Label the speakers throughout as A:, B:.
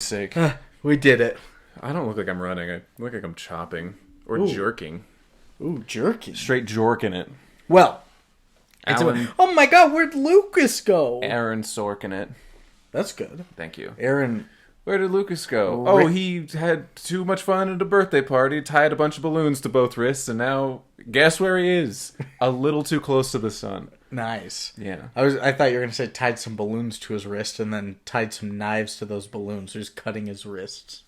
A: sake.
B: We did it.
A: I don't look like I'm running. I look like I'm chopping. Or
B: Ooh.
A: jerking.
B: Ooh, jerky.
A: Straight jorking it.
B: Well,
A: Oh
B: my God, where'd Lucas go?
A: Aaron Sorkin it.
B: That's good.
A: Thank you.
B: Aaron.
A: Where did Lucas go? He had too much fun at a birthday party, tied a bunch of balloons to both wrists, and now guess where he is? A little too close to the sun.
B: Nice.
A: Yeah.
B: I thought you were going to say tied some balloons to his wrist and then tied some knives to those balloons. So he's cutting his wrists.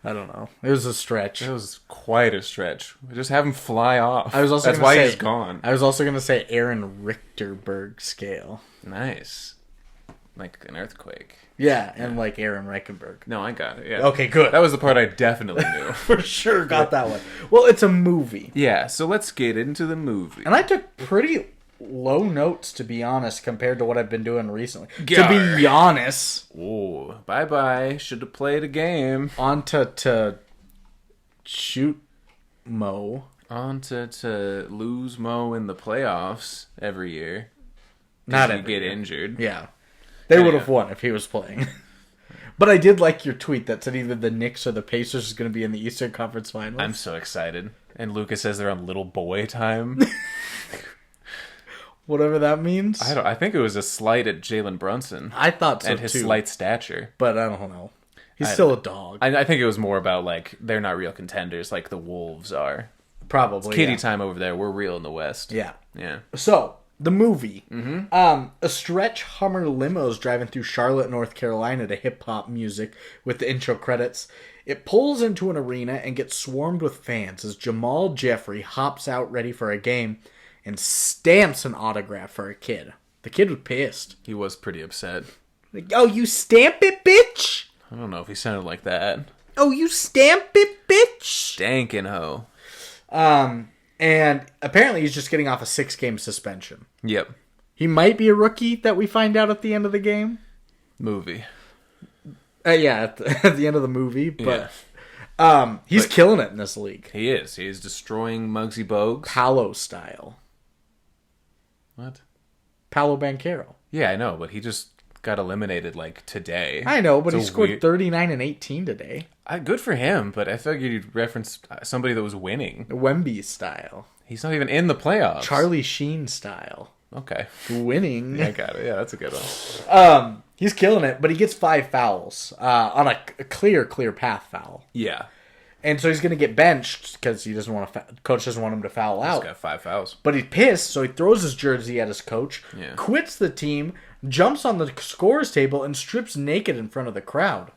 B: I don't know. It was a stretch.
A: It was quite a stretch. Just have him fly off.
B: That's
A: why he's gone.
B: I was also going to say Aaron Richterberg scale.
A: Nice. Like an earthquake.
B: Yeah, and like Aaron Reichenberg.
A: No, I got it. Yeah.
B: Okay, good.
A: That was the part I definitely knew.
B: For sure got that one. Well, it's a movie.
A: Yeah, so let's get into the movie.
B: And I took pretty low notes, to be honest, compared to what I've been doing recently.
A: Gar.
B: To be honest.
A: Oh, bye-bye. Should have played a game.
B: On to shoot Mo.
A: On to lose Mo in the playoffs every year.
B: Not
A: every
B: every
A: get
B: year.
A: injured.
B: Yeah. They would have won if he was playing. But I did like your tweet that said either the Knicks or the Pacers is going to be in the Eastern Conference Finals.
A: I'm so excited. And Lucas says they're on little boy time.
B: Whatever that means.
A: I think it was a slight at Jalen Brunson.
B: I thought so,
A: and his
B: too.
A: slight stature.
B: But I don't know. He's still a dog.
A: I think it was more about, like, they're not real contenders like the Wolves are.
B: Probably,
A: It's kitty time over there. We're real in the West.
B: Yeah.
A: Yeah.
B: So, the movie. A stretch Hummer limo is driving through Charlotte, North Carolina to hip-hop music with the intro credits. It pulls into an arena and gets swarmed with fans as Jamal Jeffrey hops out ready for a game and stamps an autograph for a kid. The kid was pissed.
A: He was pretty upset.
B: Like, oh, you stamp it, bitch?
A: I don't know if he sounded like that.
B: Oh, you stamp it, bitch?
A: Stankin' ho.
B: And apparently he's just getting off a 6-game suspension.
A: Yep.
B: He might be a rookie that we find out at the end of the game.
A: Movie.
B: Yeah, at the end of the movie. But he's killing it in this league.
A: He is. He is destroying Muggsy Bogues.
B: Paolo style.
A: What?
B: Paolo Banchero.
A: Yeah, I know, but he just got eliminated, like, today.
B: I know, but he
A: It's a
B: scored
A: weird-
B: 39 and 18 today.
A: Good for him, but I figured you'd reference somebody that was winning.
B: Wemby style.
A: He's not even in the playoffs.
B: Charlie Sheen style.
A: Okay.
B: Winning.
A: Yeah, I got it. Yeah, that's a good one.
B: He's killing it, but he gets 5 fouls on a clear path foul.
A: Yeah.
B: And so he's going to get benched because he doesn't want to. Coach doesn't want him to foul
A: He's
B: out.
A: got 5 fouls.
B: But he's pissed, so he throws his jersey at his coach, quits the team, jumps on the scorer's table, and strips naked in front of the crowd.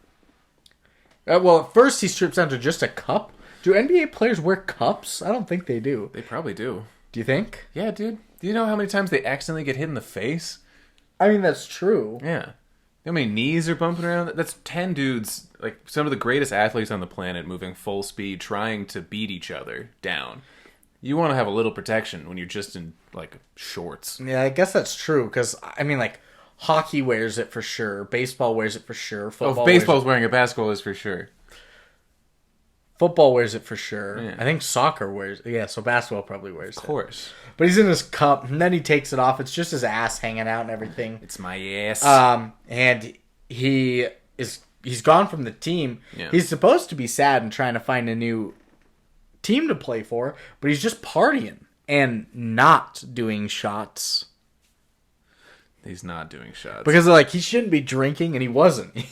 B: Well, at first he strips down to just a cup. Do NBA players wear cups? I don't think they do.
A: They probably do.
B: Do you think?
A: Yeah, dude. Do you know how many times they accidentally get hit in the face?
B: I mean, that's true.
A: Yeah. How many knees are bumping around? That's 10 dudes, like some of the greatest athletes on the planet, moving full speed, trying to beat each other down. You want to have a little protection when you're just in, like, shorts.
B: Yeah, I guess that's true, because, I mean, like, hockey wears it for sure, baseball wears it for sure, football
A: if baseball's wearing it, basketball is for sure.
B: Football wears it for sure.
A: Yeah.
B: I think soccer wears it. Yeah, so basketball probably wears it.
A: Of course.
B: But he's in his cup, and then he takes it off. It's just his ass hanging out and everything.
A: It's my ass.
B: And he's gone from the team.
A: Yeah.
B: He's supposed to be sad and trying to find a new team to play for, but he's just partying and not doing shots.
A: He's not doing shots.
B: Because they're like, he shouldn't be drinking, and he wasn't.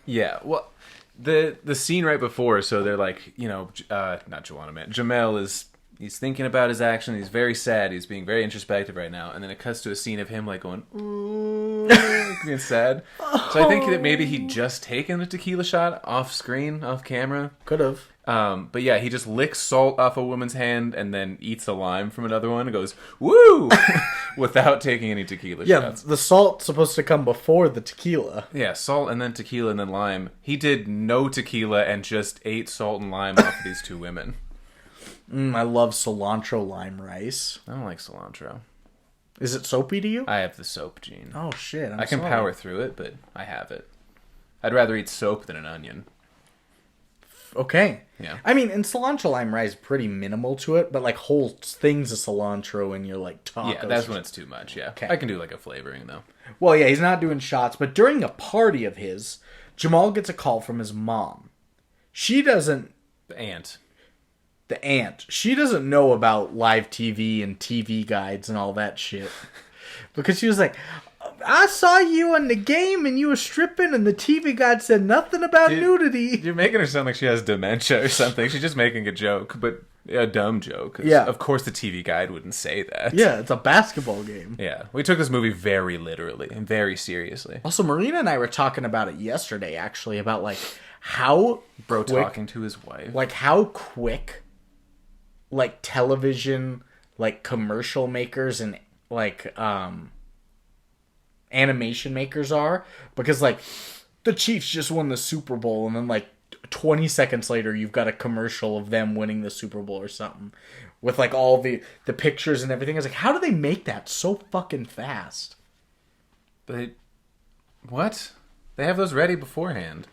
A: Yeah, well, the scene right before, so they're like, you know, not Juwanna Mann. Jamel he's thinking about his action. He's very sad. He's being very introspective right now. And then it cuts to a scene of him, like, going, ooh, like, being sad. So I think that maybe he'd just taken a tequila shot off screen, off camera.
B: Could have.
A: But yeah, he just licks salt off a woman's hand and then eats a lime from another one and goes, woo! Without taking any tequila shots.
B: Yeah, the salt's supposed to come before the tequila.
A: Yeah, salt and then tequila and then lime. He did no tequila and just ate salt and lime off of these 2 women.
B: I love cilantro lime rice.
A: I don't like cilantro.
B: Is it soapy to you?
A: I have the soap gene.
B: Oh, shit.
A: I can power through it, but I have it. I'd rather eat soap than an onion.
B: Okay.
A: Yeah.
B: I mean, and cilantro lime rice is pretty minimal to it, but like whole things of cilantro in your like tacos.
A: Yeah, that's when it's too much, yeah.
B: Okay.
A: I can do like a flavoring, though.
B: Well, yeah, he's not doing shots, but during a party of his, Jamal gets a call from his mom. She doesn't...
A: The aunt.
B: The aunt. She doesn't know about live TV and TV guides and all that shit. Because she was like, I saw you on the game and you were stripping and the TV guide said nothing about nudity.
A: You're making her sound like she has dementia or something. She's just making a joke, but a dumb joke.
B: Yeah.
A: Of course the TV guide wouldn't say that.
B: Yeah, it's a basketball game.
A: Yeah. We took this movie very literally and very seriously.
B: Also, Marina and I were talking about it yesterday, actually, about, like, how...
A: Bro talking to his wife.
B: Like, how quick, like, television, like, commercial makers and, like, animation makers are. Because, like, the Chiefs just won the Super Bowl, and then, like, 20 seconds later, you've got a commercial of them winning the Super Bowl or something. With, like, all the pictures and everything. I was like, how do they make that so fucking fast?
A: What? They have those ready beforehand.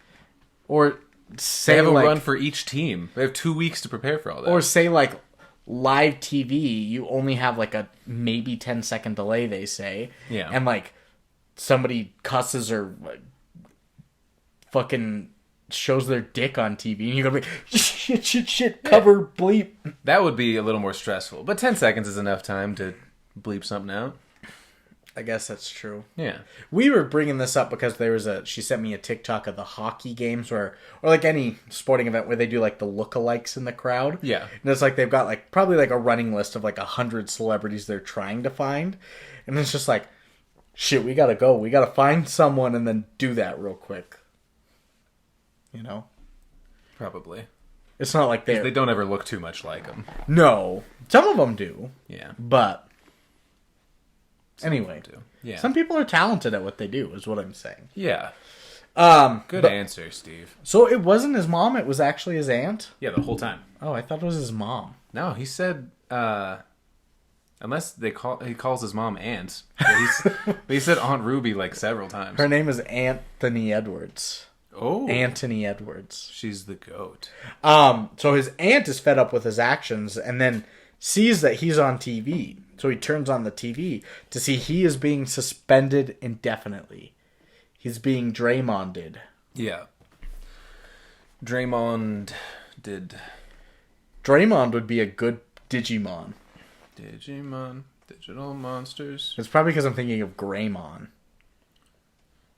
B: Or say,
A: they have a
B: like,
A: run for each team. They have 2 weeks to prepare for all that.
B: Or say, like, live TV, you only have, like, a maybe 10-second delay, they say.
A: Yeah.
B: And, like, somebody cusses or like, fucking shows their dick on TV, and you're gonna be like, shit, cover, bleep.
A: That would be a little more stressful. But 10 seconds is enough time to bleep something out.
B: I guess that's true.
A: Yeah.
B: We were bringing this up because she sent me a TikTok of the hockey games or like any sporting event where they do like the lookalikes in the crowd.
A: Yeah.
B: And it's like they've got like probably like a running list of like 100 celebrities they're trying to find. And it's just like, shit, we gotta go. We gotta find someone and then do that real quick. You know?
A: Probably.
B: It's not like
A: they don't ever look too much like them.
B: No. Some of them do.
A: Yeah.
B: But anyway,
A: yeah.
B: Some people are talented at what they do, is what I'm saying.
A: Yeah. Good answer, Steve.
B: So it wasn't his mom, it was actually his aunt?
A: Yeah, the whole time.
B: Oh, I thought it was his mom.
A: No, he said, unless he calls his mom Aunt. But he said Aunt Ruby like several times.
B: Her name is Anthony Edwards.
A: Oh.
B: Anthony Edwards.
A: She's the goat.
B: So his aunt is fed up with his actions and then sees that he's on TV. So he turns on the TV to see he is being suspended indefinitely. He's being Draymonded.
A: Yeah. Draymond
B: would be a good Digimon.
A: Digimon. Digital monsters.
B: It's probably because I'm thinking of Greymon.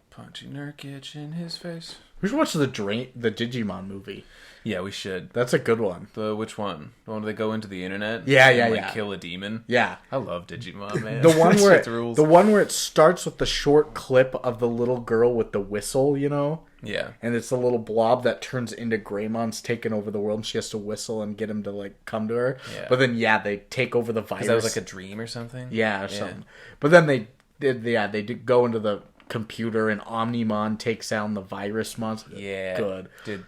A: Punching Nurkic in his face.
B: We should watch the Digimon movie.
A: Yeah, we should.
B: That's a good one.
A: Which one? The one where they go into the internet?
B: Yeah,
A: and kill a demon?
B: Yeah.
A: I love Digimon, man.
B: The one where it starts with the short clip of the little girl with the whistle, you know?
A: Yeah.
B: And it's the little blob that turns into Greymon's taking over the world and she has to whistle and get him to like come to her.
A: Yeah.
B: But then they take over the virus.
A: That was like a dream or something?
B: Yeah, or something. But then they did go into the computer and Omnimon takes down the virus monster.
A: Yeah.
B: Good.
A: Dude.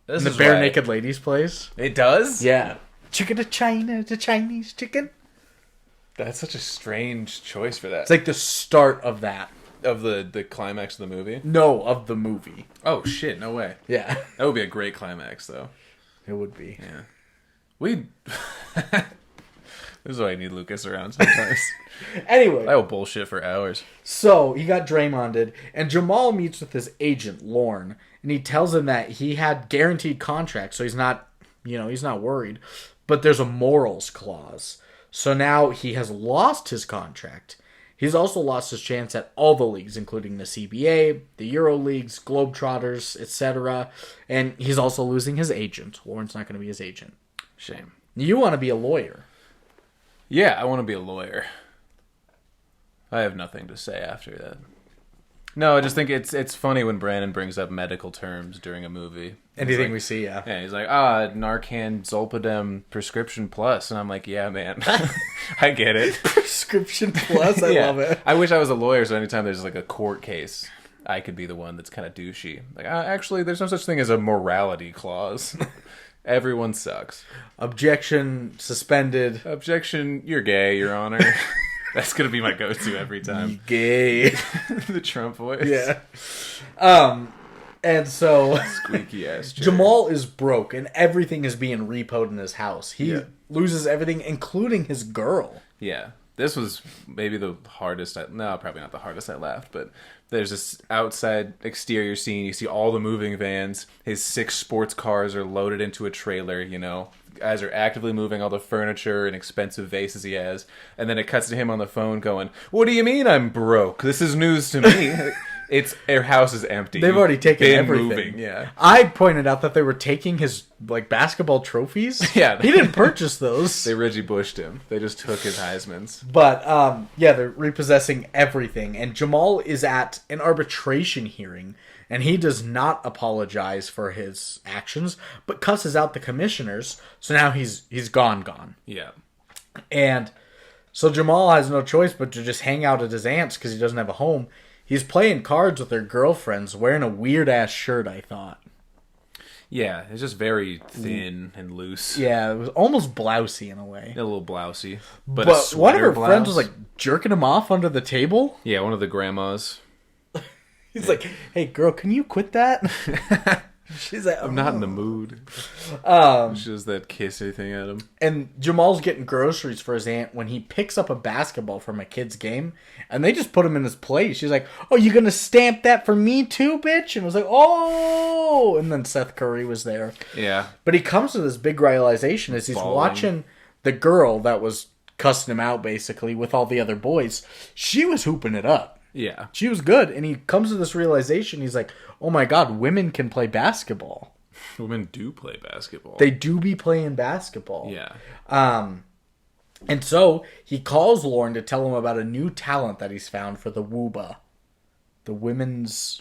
B: In the bare naked ladies place.
A: It does?
B: Yeah. Chicken to China, the Chinese chicken.
A: That's such a strange choice for that.
B: It's like the start of that.
A: Of the climax of the movie?
B: No, of the movie.
A: Oh, shit. No way.
B: Yeah.
A: That would be a great climax, though.
B: It would be.
A: Yeah. This is why I need Lucas around sometimes.
B: Anyway.
A: I will bullshit for hours.
B: So, he got Draymonded, and Jamal meets with his agent, Lorne, and he tells him that he had guaranteed contracts, so he's not worried. But there's a morals clause. So now he has lost his contract. He's also lost his chance at all the leagues, including the CBA, the Euro Leagues, Globetrotters, etc. And he's also losing his agent. Lorne's not going to be his agent.
A: Shame.
B: You want to be a lawyer.
A: Yeah, I want to be a lawyer. I have nothing to say after that. No, I just think it's funny when Brandon brings up medical terms during a movie.
B: Anything we see, yeah.
A: Yeah, he's like, Narcan, Zolpidem, Prescription Plus. And I'm like, yeah, man. I get it.
B: Prescription Plus? I love it.
A: I wish I was a lawyer, so anytime there's like a court case, I could be the one that's kind of douchey. Like, actually, there's no such thing as a morality clause. Everyone sucks.
B: Objection, suspended.
A: Objection, you're gay, Your Honor. That's going to be my go-to every time.
B: You gay.
A: The Trump voice.
B: Yeah. And so
A: squeaky ass chair.
B: Jamal is broke and everything is being repoed in his house. He loses everything, including his girl.
A: Yeah. This was maybe the hardest. No, probably not the hardest I laughed, but there's this outside exterior scene. You see all the moving vans. His 6 sports cars are loaded into a trailer, you know. Guys are actively moving all the furniture and expensive vases he has. And then it cuts to him on the phone going, "What do you mean I'm broke? This is news to me." Their house is empty.
B: They've already taken everything.
A: Moving, yeah.
B: I pointed out that they were taking his basketball trophies.
A: Yeah.
B: He didn't purchase those.
A: They Reggie Bushed him. They just took his Heismans.
B: But they're repossessing everything. And Jamal is at an arbitration hearing, and he does not apologize for his actions, but cusses out the commissioners. So now he's gone.
A: Yeah.
B: And so Jamal has no choice but to just hang out at his aunt's because he doesn't have a home. He's playing cards with their girlfriends, wearing a weird-ass shirt, I thought.
A: Yeah, it's just very thin and loose.
B: Yeah, it was almost blousy in a way.
A: A little blousy. But
B: one of her friends was, jerking him off under the table.
A: Yeah, one of the grandmas.
B: He's like, "Hey, girl, can you quit that?" She's like,
A: I'm not in the mood. She does that kissy thing at him.
B: And Jamal's getting groceries for his aunt when he picks up a basketball from a kid's game, and they just put him in his place. She's like, "Oh, you gonna stamp that for me too, bitch?" And was like, "Oh!" And then Seth Curry was there.
A: Yeah.
B: But he comes to this big realization as he's watching the girl that was cussing him out, basically, with all the other boys. She was hooping it up.
A: Yeah.
B: She was good. And he comes to this realization. He's like, "Oh my God, women can play basketball."
A: Women do play basketball.
B: They do be playing basketball.
A: Yeah.
B: And so he calls Lauren to tell him about a new talent that he's found for the WUBA. The Women's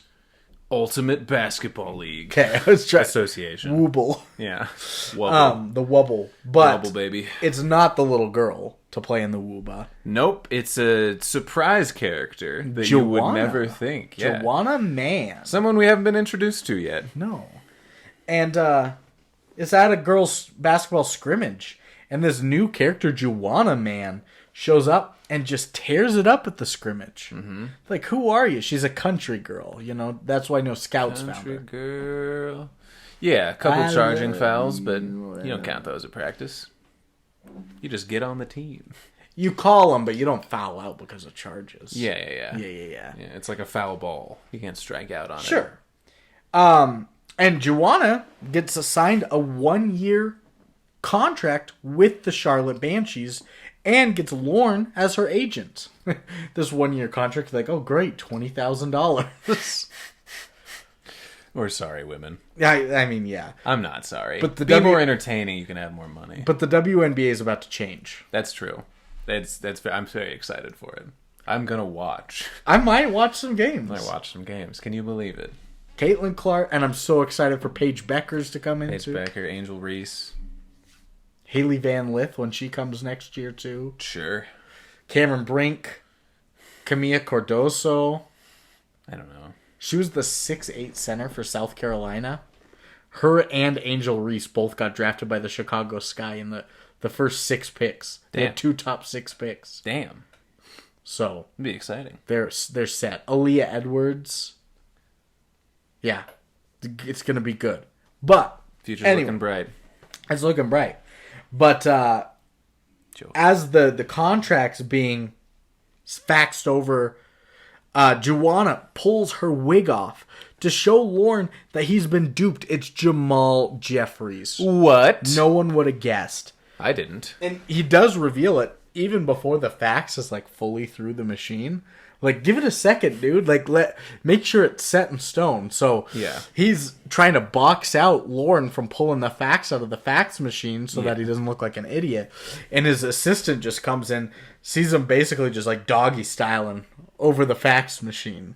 A: Ultimate Basketball League.
B: Okay, let's try
A: Association.
B: Wooble.
A: Yeah. Wubble.
B: The Wubble. But
A: Wubble, baby.
B: It's not the little girl to play in the WUBA.
A: Nope. It's a surprise character that you would never think. Yeah.
B: Juwanna Mann.
A: Someone we haven't been introduced to yet.
B: No. And it's at a girls' basketball scrimmage. And this new character, Juwanna Mann, shows up and just tears it up at the scrimmage. Mm-hmm. Like, who are you? She's a country girl. You know, that's why no scouts found her.
A: Country girl. Yeah, a couple charging fouls, but you don't count those at practice. You just get on the team.
B: You call them, but you don't foul out because of charges.
A: Yeah.
B: Yeah.
A: It's like a foul ball. You can't strike out on it.
B: Sure. And Juwanna gets assigned a 1-year contract with the Charlotte Banshees and gets Lauren as her agent. This 1-year contract, like, oh great, $20,000.
A: We're sorry, women.
B: I mean, yeah.
A: I'm not sorry.
B: But
A: Be more entertaining, you can have more money.
B: But the WNBA is about to change.
A: That's true. I'm very excited for it. I'm gonna watch.
B: I might watch some games.
A: I watch some games. Can you believe it?
B: Caitlin Clark, and I'm so excited for Paige Beckers to come in.
A: Paige Becker, Angel Reese.
B: Haley Van Lith when she comes next year, too.
A: Sure.
B: Cameron Brink. Camilla Cordoso.
A: I don't know.
B: She was the 6'8" center for South Carolina. Her and Angel Reese both got drafted by the Chicago Sky in the first 6 picks. They had 2 top 6 picks.
A: Damn.
B: So
A: it'd be exciting.
B: They're set. Aaliyah Edwards. Yeah. It's going to be good. But
A: future's looking bright.
B: It's looking bright. But as the contract's being faxed over, Juwanna pulls her wig off to show Lauren that he's been duped. It's Jamal Jeffries.
A: What?
B: No one would have guessed.
A: I didn't.
B: And he does reveal it even before the fax is fully through the machine. Give it a second, dude. Make sure it's set in stone. So
A: yeah,
B: he's trying to box out Lauren from pulling the fax out of the fax machine so that he doesn't look like an idiot. And his assistant just comes in, sees him basically just doggy styling over the fax machine.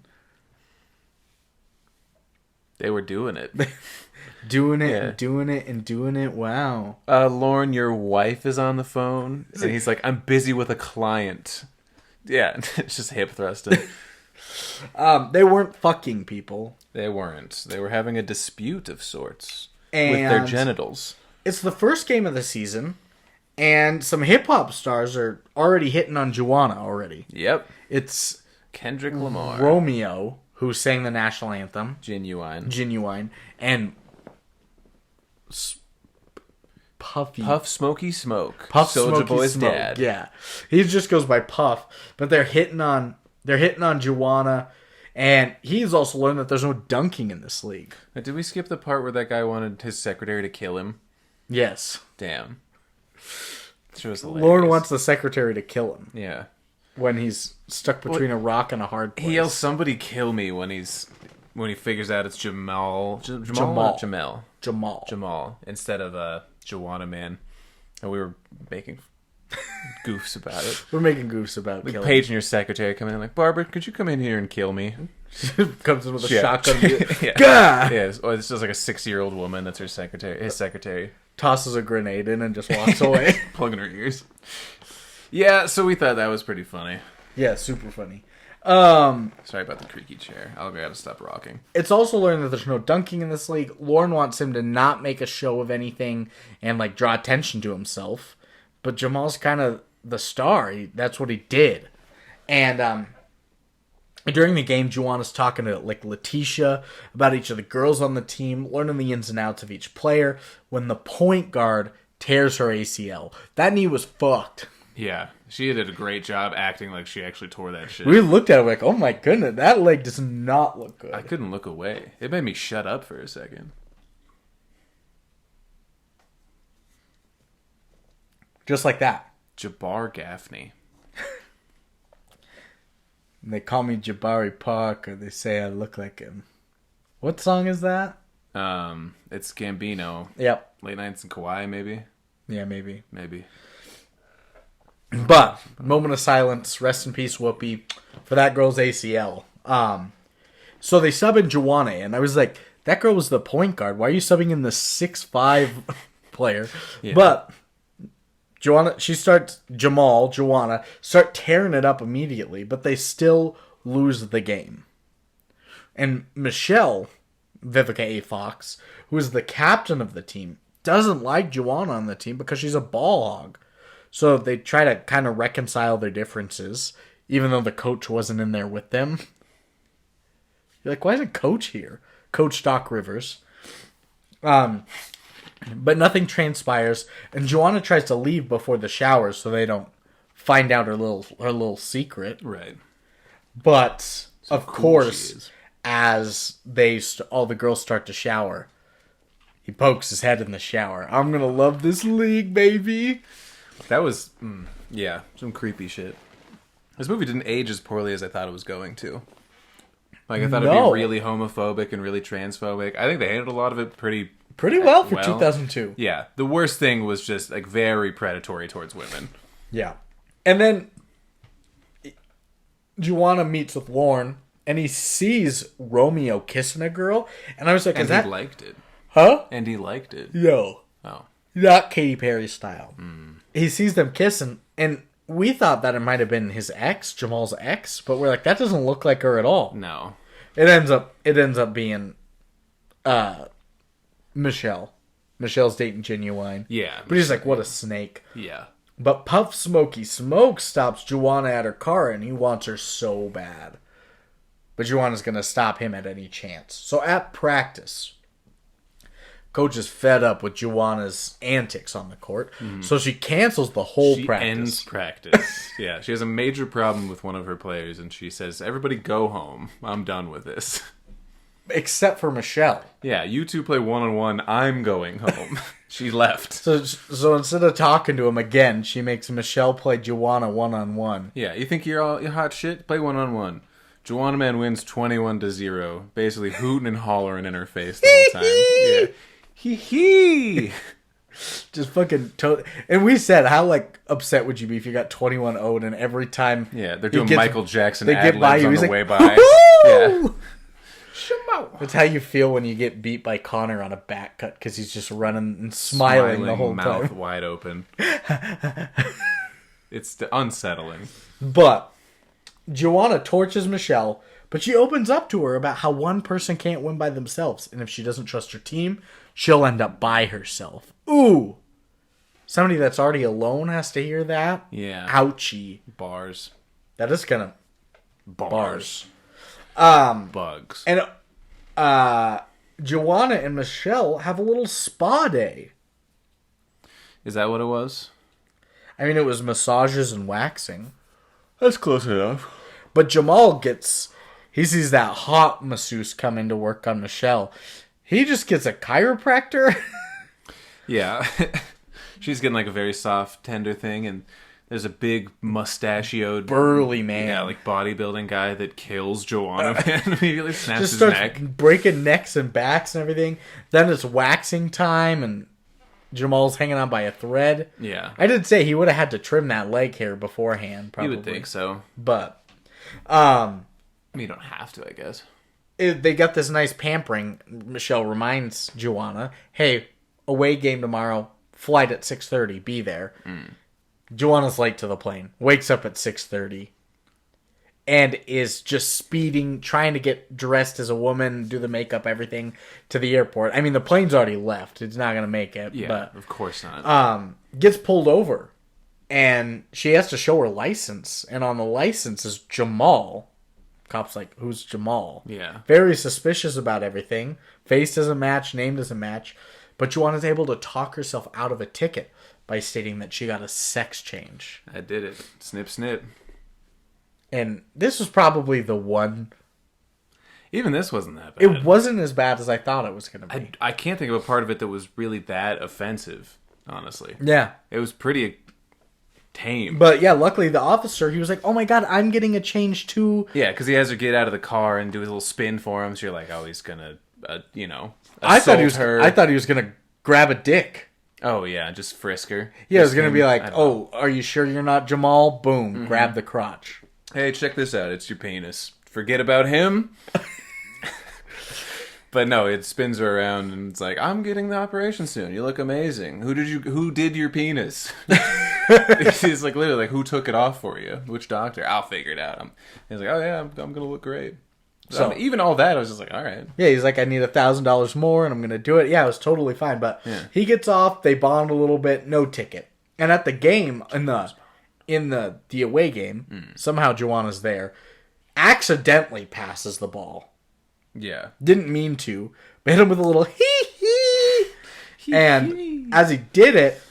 A: They were doing it.
B: Doing it. Wow.
A: Lauren, your wife is on the phone. And he's like, I'm busy with a client. Yeah, it's just hip thrusting.
B: They weren't fucking people.
A: They weren't. They were having a dispute of sorts
B: with
A: their genitals.
B: It's the first game of the season, and some hip-hop stars are already hitting on Juwanna already.
A: Yep.
B: It's
A: Kendrick Lamar.
B: Romeo, who sang the national anthem.
A: Genuine.
B: And
A: Puff Smoky Smoke.
B: Puff
A: Soulja
B: Smoky
A: Boy's
B: Smoke.
A: dad.
B: Yeah, he just goes by Puff. But they're hitting on Juwanna, and he's also learned that there's no dunking in this league.
A: Did we skip the part where that guy wanted his secretary to kill him?
B: Yes.
A: Damn. Sure was hilarious.
B: Lauren wants the secretary to kill him.
A: Yeah.
B: When he's stuck between a rock and a hard place.
A: He yells, "Somebody kill me!" when he figures out it's Jamal instead of Juwanna Mann, and we were making goofs about it.
B: We're making goofs about
A: Like
B: killing.
A: Paige and your secretary come in like, "Barbara, could you come in here and kill me?"
B: Comes in with a
A: Yeah.
B: shotgun.
A: Yeah.
B: Gah!
A: Yeah, it's just like a 6-year-old woman that's his secretary.
B: Tosses a grenade in and just walks away.
A: Plugging her ears. Yeah, so we thought that was pretty funny.
B: Yeah, super funny.
A: Sorry about the creaky chair. I'll gotta stop rocking.
B: It's also learned that there's no dunking in this league. Lauren wants him to not make a show of anything and like draw attention to himself. But Jamal's kind of the star. That's what he did. And during the game, Juwanna's talking to like Letitia about each of the girls on the team, learning the ins and outs of each player. When the point guard tears her ACL, that knee was fucked.
A: Yeah, she did a great job acting like she actually tore that shit.
B: We looked at it like, oh my goodness, that leg does not look good.
A: I couldn't look away. It made me shut up for a second.
B: Just like that.
A: Jabbar Gaffney.
B: And they call me Jabari Parker. They say I look like him. What song is that?
A: It's Gambino.
B: Yep.
A: Late Nights in Kauai, maybe?
B: Yeah, maybe.
A: Maybe.
B: But, moment of silence, rest in peace, Whoopi, for that girl's ACL. So they sub in Juwanna, and I was like, that girl was the point guard. Why are you subbing in the 6'5" player? Yeah. But Juwanna, start tearing it up immediately, but they still lose the game. And Michelle, Vivica A. Fox, who is the captain of the team, doesn't like Juwanna on the team because she's a ball hog. So they try to kind of reconcile their differences, even though the coach wasn't in there with them. You're like, why isn't Coach here? Coach Doc Rivers. But nothing transpires, and Juwanna tries to leave before the showers so they don't find out her little secret.
A: Right.
B: But
A: So
B: of
A: cool
B: course, as all the girls start to shower, he pokes his head in the shower. I'm gonna love this league, baby.
A: That was, some creepy shit. This movie didn't age as poorly as I thought it was going to. Like, I thought it'd be really homophobic and really transphobic. I think they handled a lot of it pretty
B: well for 2002.
A: Yeah. The worst thing was just, like, very predatory towards women.
B: Yeah. And then Juwanna meets with Lauren, and he sees Romeo kissing a girl, and I was like,
A: and he liked it.
B: Huh?
A: And he liked it.
B: Yo.
A: Oh.
B: Not Katy Perry style. He sees them kissing, and we thought that it might have been his ex, Jamal's ex, but we're like, that doesn't look like her at all.
A: No.
B: It ends up being Michelle. Michelle's dating Genuine.
A: Yeah.
B: But he's like, what a snake.
A: Yeah.
B: But Puff Smoky Smoke stops Juwanna at her car, and he wants her so bad. But Juwanna's going to stop him at any chance. So at practice, Coach is fed up with Juwanna's antics on the court, so she cancels the whole practice.
A: She ends practice. Yeah, she has a major problem with one of her players, and she says, "Everybody go home. I'm done with this."
B: Except for Michelle.
A: Yeah, you two play one-on-one. I'm going home. She left.
B: So instead of talking to him again, she makes Michelle play Juwanna one-on-one.
A: Yeah, you think you're hot shit? Play one-on-one. Juwanna Mann wins 21-0, basically hooting and hollering in her face the whole time. Yeah. Hee.
B: Just fucking and we said, how like upset would you be if you got 21-0 and every time
A: they're doing Michael Jackson
B: they get by
A: ad-libs
B: you,
A: on
B: he's
A: the
B: like,
A: way by.
B: Woo-hoo!
A: Yeah.
B: That's how you feel when you get beat by Connor on a back cut because he's just running and smiling the whole
A: mouth
B: time.
A: wide open. It's unsettling.
B: But Juwanna torches Michelle, but she opens up to her about how one person can't win by themselves, and if she doesn't trust her team, she'll end up by herself. Ooh! Somebody that's already alone has to hear that?
A: Yeah.
B: Ouchie.
A: Bars.
B: That is kind of
A: Bars.
B: bugs.
A: And
B: Juwanna and Michelle have a little spa day.
A: Is that what it was?
B: I mean, it was massages and waxing.
A: That's close enough.
B: But Jamal he sees that hot masseuse come in to work on Michelle. He just gets a chiropractor.
A: Yeah. She's getting like a very soft, tender thing, and there's a big mustachioed
B: burly man.
A: Yeah, like bodybuilding guy that kills Juwanna Mann. Immediately snaps
B: just
A: his
B: starts
A: neck.
B: Breaking necks and backs and everything. Then it's waxing time, and Jamal's hanging on by a thread.
A: Yeah.
B: I did say he would have had to trim that leg hair beforehand, probably.
A: You would think so.
B: But,
A: you don't have to, I guess.
B: They got this nice pampering. Michelle reminds Juwanna, hey, away game tomorrow, flight at 6:30, be there. Juwanna's late to the plane, wakes up at 6:30, and is just speeding, trying to get dressed as a woman, do the makeup, everything, to the airport. I mean, the plane's already left. It's not going to make it.
A: Yeah,
B: but,
A: of course not.
B: Gets pulled over, and she has to show her license, and on the license is Jamal. Cop's like, who's Jamal?
A: Yeah.
B: Very suspicious about everything. Face doesn't match, name doesn't match. But Juwanna's able to talk herself out of a ticket by stating that she got a sex change.
A: I did it. Snip, snip.
B: And this was probably the one.
A: Even this wasn't that bad.
B: It wasn't as bad as I thought it was going to be.
A: I can't think of a part of it that was really that offensive, honestly.
B: Yeah.
A: It was pretty tame.
B: But yeah, luckily the officer, he was like, oh my god, I'm getting a change too.
A: Yeah, because he has her get out of the car and do his little spin for him. So you're like, oh, he's going to,
B: I thought he was going to grab a dick.
A: Oh, yeah, just frisk her.
B: Yeah, it was going to be like, oh, are you sure you're not Jamal? Boom, grab the crotch.
A: Hey, check this out. It's your penis. Forget about him. But no, it spins her around and it's like, I'm getting the operation soon. You look amazing. Who did your penis? He's like, literally, like, who took it off for you? Which doctor? I'll figure it out. He's like, oh yeah, I'm going to look great. So even all that, I was just like, all right. Yeah,
B: he's like, I need $1,000 more and I'm going to do it. Yeah, it was totally fine. But he gets off, they bond a little bit, no ticket. And at the game, in the away game, somehow Juwanna's there, accidentally passes the ball.
A: Yeah.
B: Didn't mean to, but hit him with a little hee. And as he did it,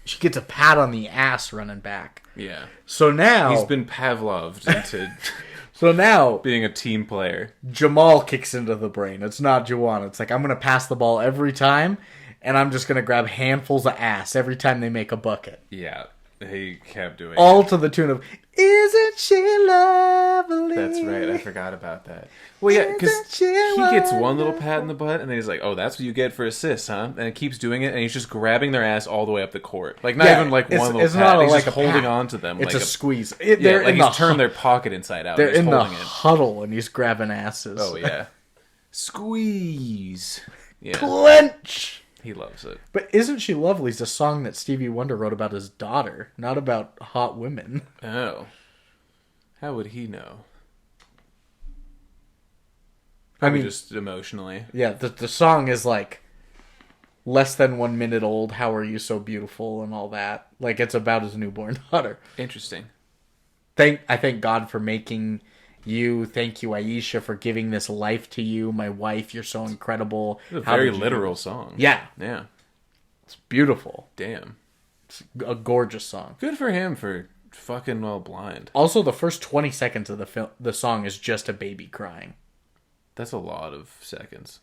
B: she gets a pat on the ass running back.
A: Yeah.
B: So now
A: he's been Pavloved into
B: so now
A: being a team player.
B: Jamal kicks into the brain. It's not Juwanna. It's like, I'm going to pass the ball every time, and I'm just going to grab handfuls of ass every time they make a bucket.
A: Yeah. He kept doing
B: all to the tune of, isn't she lovely?
A: That's right. I forgot about that. Well, yeah, because he gets one little pat in the butt, and then he's like, oh, that's what you get for assists, huh? And he keeps doing it, and he's just grabbing their ass all the way up the court. Like, not even like one little pat. He's just holding on to them.
B: It's
A: like
B: a squeeze.
A: They're like he's turned their pocket inside out.
B: They're in the huddle, and he's grabbing asses.
A: Oh, yeah. Squeeze. Yeah.
B: Clench.
A: He loves it.
B: But Isn't She Lovely is a song that Stevie Wonder wrote about his daughter, not about hot women.
A: Oh. How would he know? Just emotionally.
B: Yeah, the song is like less than 1 minute old, how are you so beautiful, and all that. Like, it's about his newborn daughter.
A: Interesting.
B: I thank God for making you. Thank you, Aisha, for giving this life to you. My wife, you're so incredible.
A: It's a very literal song.
B: Yeah.
A: Yeah.
B: It's beautiful.
A: Damn.
B: It's a gorgeous song.
A: Good for him for fucking well blind.
B: Also, the first 20 seconds of the song is just a baby crying.
A: That's a lot of seconds.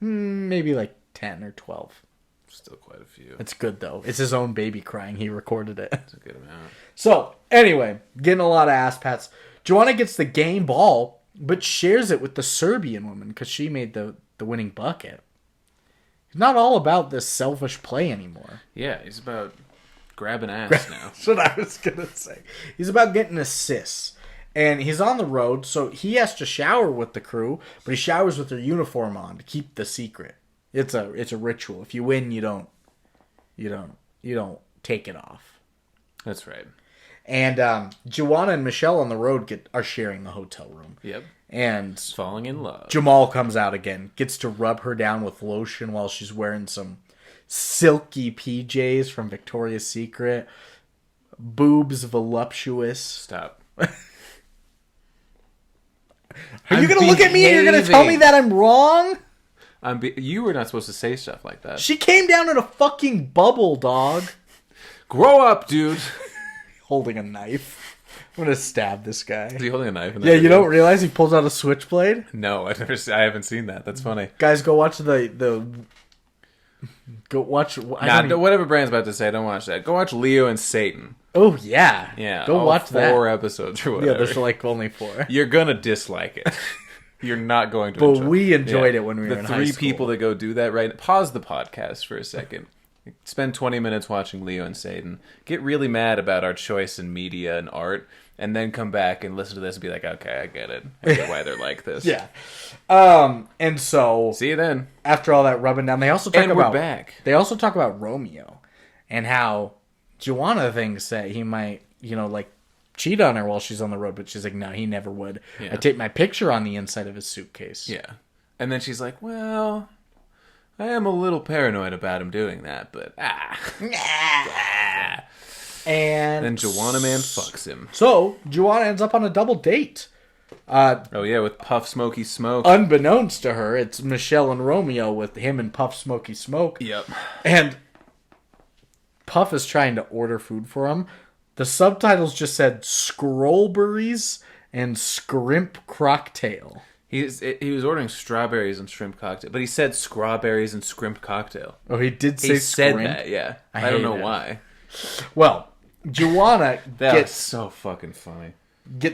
B: Maybe like 10 or 12.
A: Still quite a few.
B: It's good, though. It's his own baby crying. He recorded it.
A: It's a good amount.
B: So, anyway, getting a lot of ass pats. Juwanna gets the game ball, but shares it with the Serbian woman because she made the winning bucket. He's not all about this selfish play anymore.
A: Yeah, he's about grabbing ass now.
B: That's what I was going to say. He's about getting assists. And he's on the road, so he has to shower with the crew, but he showers with their uniform on to keep the secret. It's a ritual. If you win, you don't take it off.
A: That's right.
B: And Juwanna and Michelle on the road are sharing the hotel room.
A: Yep.
B: And
A: falling in love.
B: Jamal comes out again, gets to rub her down with lotion while she's wearing some silky PJs from Victoria's Secret. Boobs voluptuous.
A: Stop.
B: Are you going to look at me and you're going to tell me that I'm wrong?
A: You were not supposed to say stuff like that.
B: She came down in a fucking bubble, dog.
A: Grow up, dude.
B: Holding a knife. I'm gonna stab this guy.
A: Is he holding a knife?
B: Yeah, you don't realize he pulls out a switchblade?
A: No, I haven't seen that. That's funny.
B: Guys, go watch Go watch...
A: Whatever Brand's about to say, don't watch that. Go watch Leo and Satan.
B: Oh, yeah.
A: Yeah.
B: Go watch that.
A: 4 episodes or whatever.
B: Yeah, there's like only 4.
A: You're gonna dislike it. You're not going to
B: But we enjoyed it when we were in
A: the
B: high
A: 3
B: school.
A: people that go do that, right? Pause the podcast for a second. Spend 20 minutes watching Leo and Satan. Get really mad about our choice in media and art. And then come back and listen to this and be like, okay, I get it. I get why they're like this.
B: Yeah. And so...
A: See you then.
B: After all that rubbing down, they also talk
A: we're back.
B: They also talk about Romeo. And how Juwanna thinks that he might, cheat on her while she's on the road. But she's like, no, he never would.
A: Yeah.
B: I take my picture on the inside of his suitcase.
A: Yeah. And then she's like, well, I am a little paranoid about him doing that, but
B: And
A: then Juwanna Mann fucks him.
B: So, Juwanna ends up on a double date.
A: Oh yeah, with Puff Smoky Smoke.
B: Unbeknownst to her, it's Michelle and Romeo with him and Puff Smoky Smoke.
A: Yep.
B: And Puff is trying to order food for him. The subtitles just said Scrollberries and Scrimp Crocktail.
A: He was ordering strawberries and shrimp cocktail, but he said strawberries and shrimp cocktail.
B: Oh, he did say
A: He said
B: scrimp?
A: that, yeah.
B: I
A: I don't
B: hate
A: know
B: it.
A: why.
B: Well, Juwanna
A: That was
B: gets
A: so fucking funny.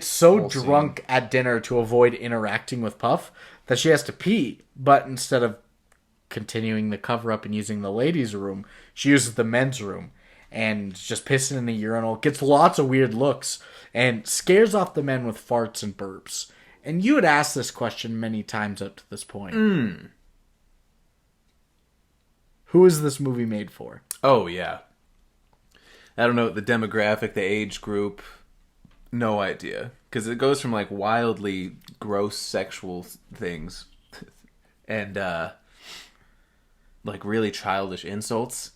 B: so
A: Whole
B: drunk at dinner to avoid interacting with Puff that she has to pee. But instead of continuing the cover-up and using the ladies' room, she uses the men's room and just pissing in the urinal. Gets lots of weird looks and scares off the men with farts and burps. And you had asked this question many times up to this point. Who is this movie made for?
A: Oh, yeah. I don't know, the demographic, the age group, no idea. Because it goes from, like, wildly gross sexual things and, like, really childish insults.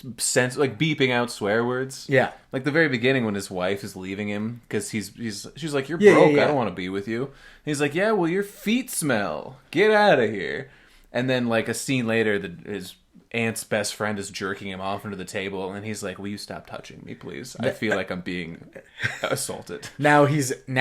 A: Like, beeping out swear words.
B: Yeah.
A: Like, the very beginning when his wife is leaving him, because she's like, you're
B: Yeah,
A: broke,
B: yeah.
A: I don't want to be with you. And he's like, yeah, well, your feet smell. Get out of here. And then, like, a scene later, his aunt's best friend is jerking him off into the table, and he's like, will you stop touching me, please? I feel like I'm being assaulted.
B: Now he's in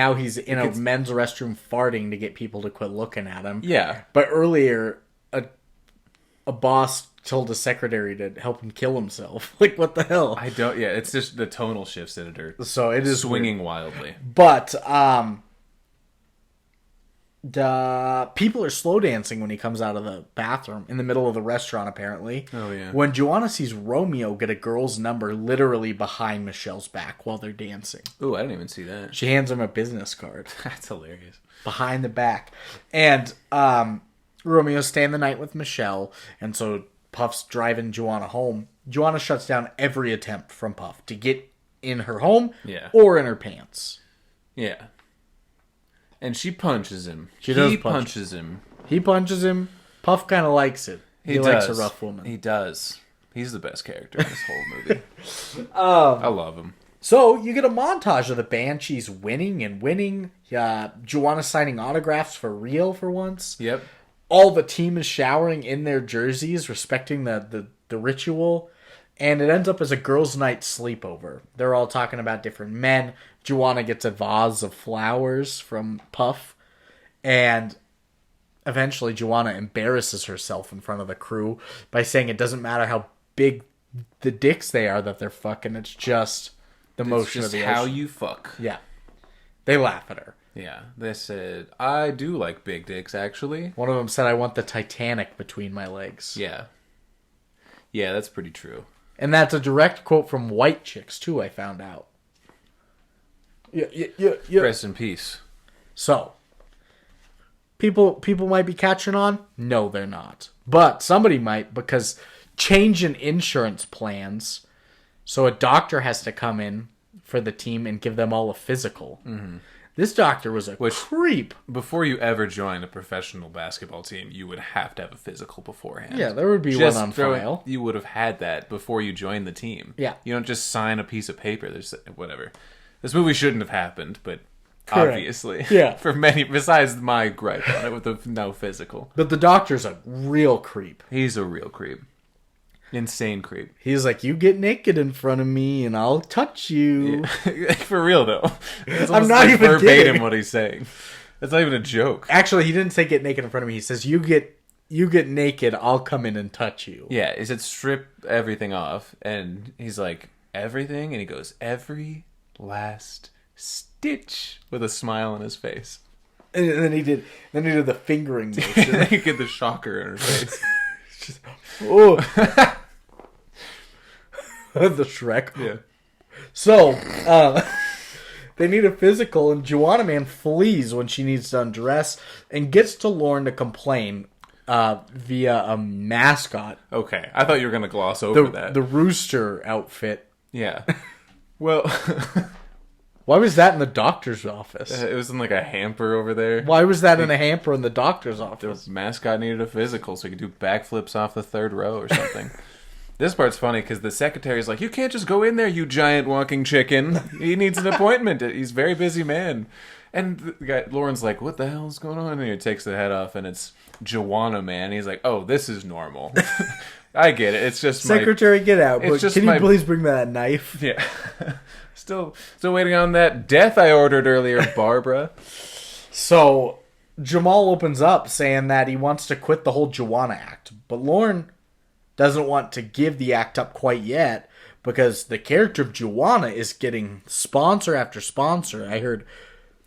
B: a men's restroom farting to get people to quit looking at him.
A: Yeah.
B: But earlier, a boss told a secretary to help him kill himself. Like, what the hell?
A: Yeah, it's just the tonal shifts in it are
B: So it is
A: swinging
B: weird.
A: wildly.
B: But the people are slow dancing when he comes out of the bathroom in the middle of the restaurant, apparently.
A: Oh, yeah.
B: When Juwanna sees Romeo get a girl's number literally behind Michelle's back while they're dancing.
A: Ooh, I didn't even see that.
B: She hands him a business card.
A: That's hilarious.
B: Behind the back. And Romeo's staying the night with Michelle, and so Puff's driving Juwanna home. Juwanna shuts down every attempt from Puff to get in her home or in her pants.
A: Yeah. And she punches him.
B: He
A: punches him.
B: He punches him. Puff kind of likes it. He likes a rough woman.
A: He does. He's the best character in this whole movie. I love him.
B: So you get a montage of the Banshees winning and winning. Juwanna signing autographs for real for once.
A: Yep.
B: All the team is showering in their jerseys, respecting the ritual. And it ends up as a girls' night sleepover. They're all talking about different men. Juwanna gets a vase of flowers from Puff. And eventually Juwanna embarrasses herself in front of the crew by saying it doesn't matter how big the dicks they are that they're fucking. It's just the motion of the
A: how
B: ocean.
A: you fuck.
B: Yeah. They laugh at her.
A: Yeah. They said, I do like big dicks, actually.
B: One of them said, I want the Titanic between my legs.
A: Yeah. Yeah, that's pretty true.
B: And that's a direct quote from White Chicks, too, I found out. Yeah.
A: Rest in peace.
B: So, people might be catching on. No, they're not. But somebody might, because change in insurance plans. So a doctor has to come in for the team and give them all a physical. Mm-hmm. This doctor was a creep.
A: Before you ever join a professional basketball team, you would have to have a physical beforehand.
B: Yeah, there would be one on file.
A: You would have had that before you joined the team.
B: Yeah.
A: You don't just sign a piece of paper. There's whatever. This movie shouldn't have happened, but obviously.
B: Yeah.
A: For many, besides my gripe on it with the no physical.
B: But the doctor's a real creep.
A: He's a real creep. Insane creep.
B: He's like, you get naked in front of me and I'll touch you.
A: Yeah. For real, though.
B: I'm not even
A: verbatim
B: kidding.
A: what he's saying. That's not even a joke.
B: Actually, he didn't say get naked in front of me. He says, you get naked, I'll come in and touch you.
A: Yeah, he said strip everything off. And he's like, everything? And he goes, every last stitch, with a smile on his face.
B: And then he did the fingering motion.
A: He get the shocker in her face.
B: Just, oh. The Shrek.
A: Yeah.
B: So, they need a physical, and Juwanna Mann flees when she needs to undress and gets to Lauren to complain via a mascot.
A: Okay, I thought you were going to gloss over that.
B: The rooster outfit.
A: Yeah. Well...
B: Why was that in the doctor's office?
A: It was in like a hamper over there.
B: Why was that in a hamper in the doctor's office?
A: The mascot needed a physical so he could do backflips off the third row or something. This part's funny because the secretary's like, you can't just go in there, you giant walking chicken. He needs an appointment. He's a very busy man. And the guy, Lauren's like, what the hell's going on? And he takes the head off and it's Juwanna Mann. He's like, oh, this is normal. I get it. It's just
B: Secretary, get out. But can you please bring that knife?
A: Yeah. Still waiting on that death I ordered earlier, Barbara.
B: So, Jamal opens up saying that he wants to quit the whole Juwanna act. But Lauren doesn't want to give the act up quite yet because the character of Juwanna is getting sponsor after sponsor. I heard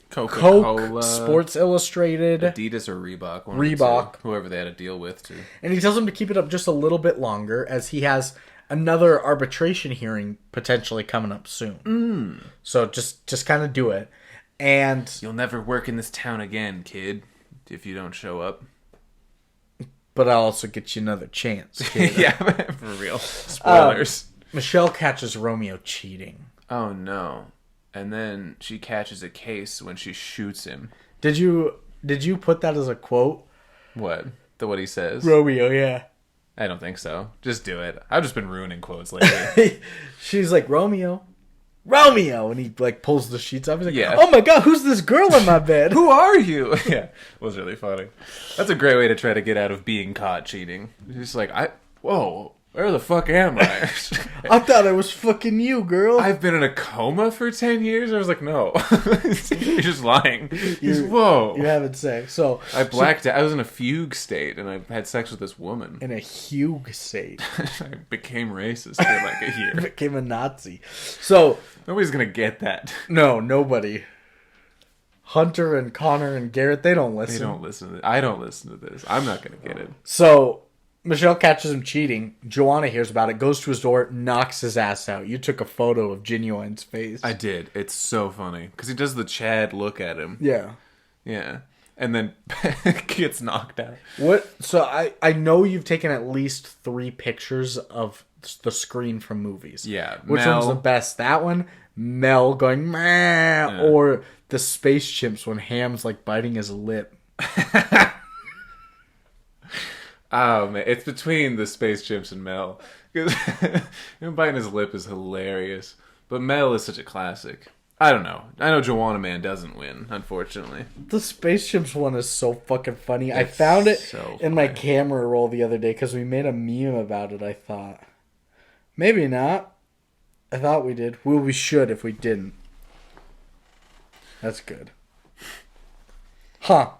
B: Coke, Sports Illustrated,
A: Adidas or Reebok.
B: Reebok.
A: Whoever they had a deal with, too.
B: And he tells him to keep it up just a little bit longer as he has another arbitration hearing potentially coming up soon. So just kind of do it. And
A: you'll never work in this town again, kid, if you don't show up.
B: But I'll also get you another chance, kid.
A: Yeah, for real. Spoilers.
B: Michelle catches Romeo cheating.
A: Oh, no. And then she catches a case when she shoots him.
B: Did you put that as a quote?
A: What? What he says?
B: Romeo, yeah.
A: I don't think so. Just do it. I've just been ruining quotes lately.
B: She's like, Romeo. And he like pulls the sheets up. He's like,
A: yeah.
B: Oh my god, who's this girl in my bed?
A: Who are you? Yeah, it was really funny. That's a great way to try to get out of being caught cheating. You're just like, whoa, where the fuck am I?
B: I thought I was fucking you, girl.
A: I've been in a coma for 10 years? I was like, no. You're just lying. Whoa.
B: You're having sex. So
A: I blacked out. I was in a fugue state, and I had sex with this woman.
B: In a fugue state.
A: I became racist for like a year.
B: Became a Nazi. So
A: nobody's going to get that.
B: No, nobody. Hunter and Connor and Garrett, they don't listen.
A: They don't listen. I don't listen to this. I'm not going to get it.
B: So Michelle catches him cheating. Juwanna hears about it, goes to his door, knocks his ass out. You took a photo of Genuine's face.
A: I did. It's so funny. Because he does the Chad look at him.
B: Yeah.
A: Yeah. And then gets knocked out.
B: What? So I know you've taken at least 3 pictures of the screen from movies.
A: Yeah.
B: Which one's the best? That one? Mel going, meh, yeah. Or the space chimps when Ham's like biting his lip.
A: Oh, man. It's between the Space Chimps and Mel. Because him biting his lip is hilarious. But Mel is such a classic. I don't know. I know Juwanna Mann doesn't win, unfortunately.
B: The Space Chimps one is so fucking funny. I found it in my camera roll the other day because we made a meme about it, I thought. Maybe not. I thought we did. Well, we should if we didn't. That's good. Huh.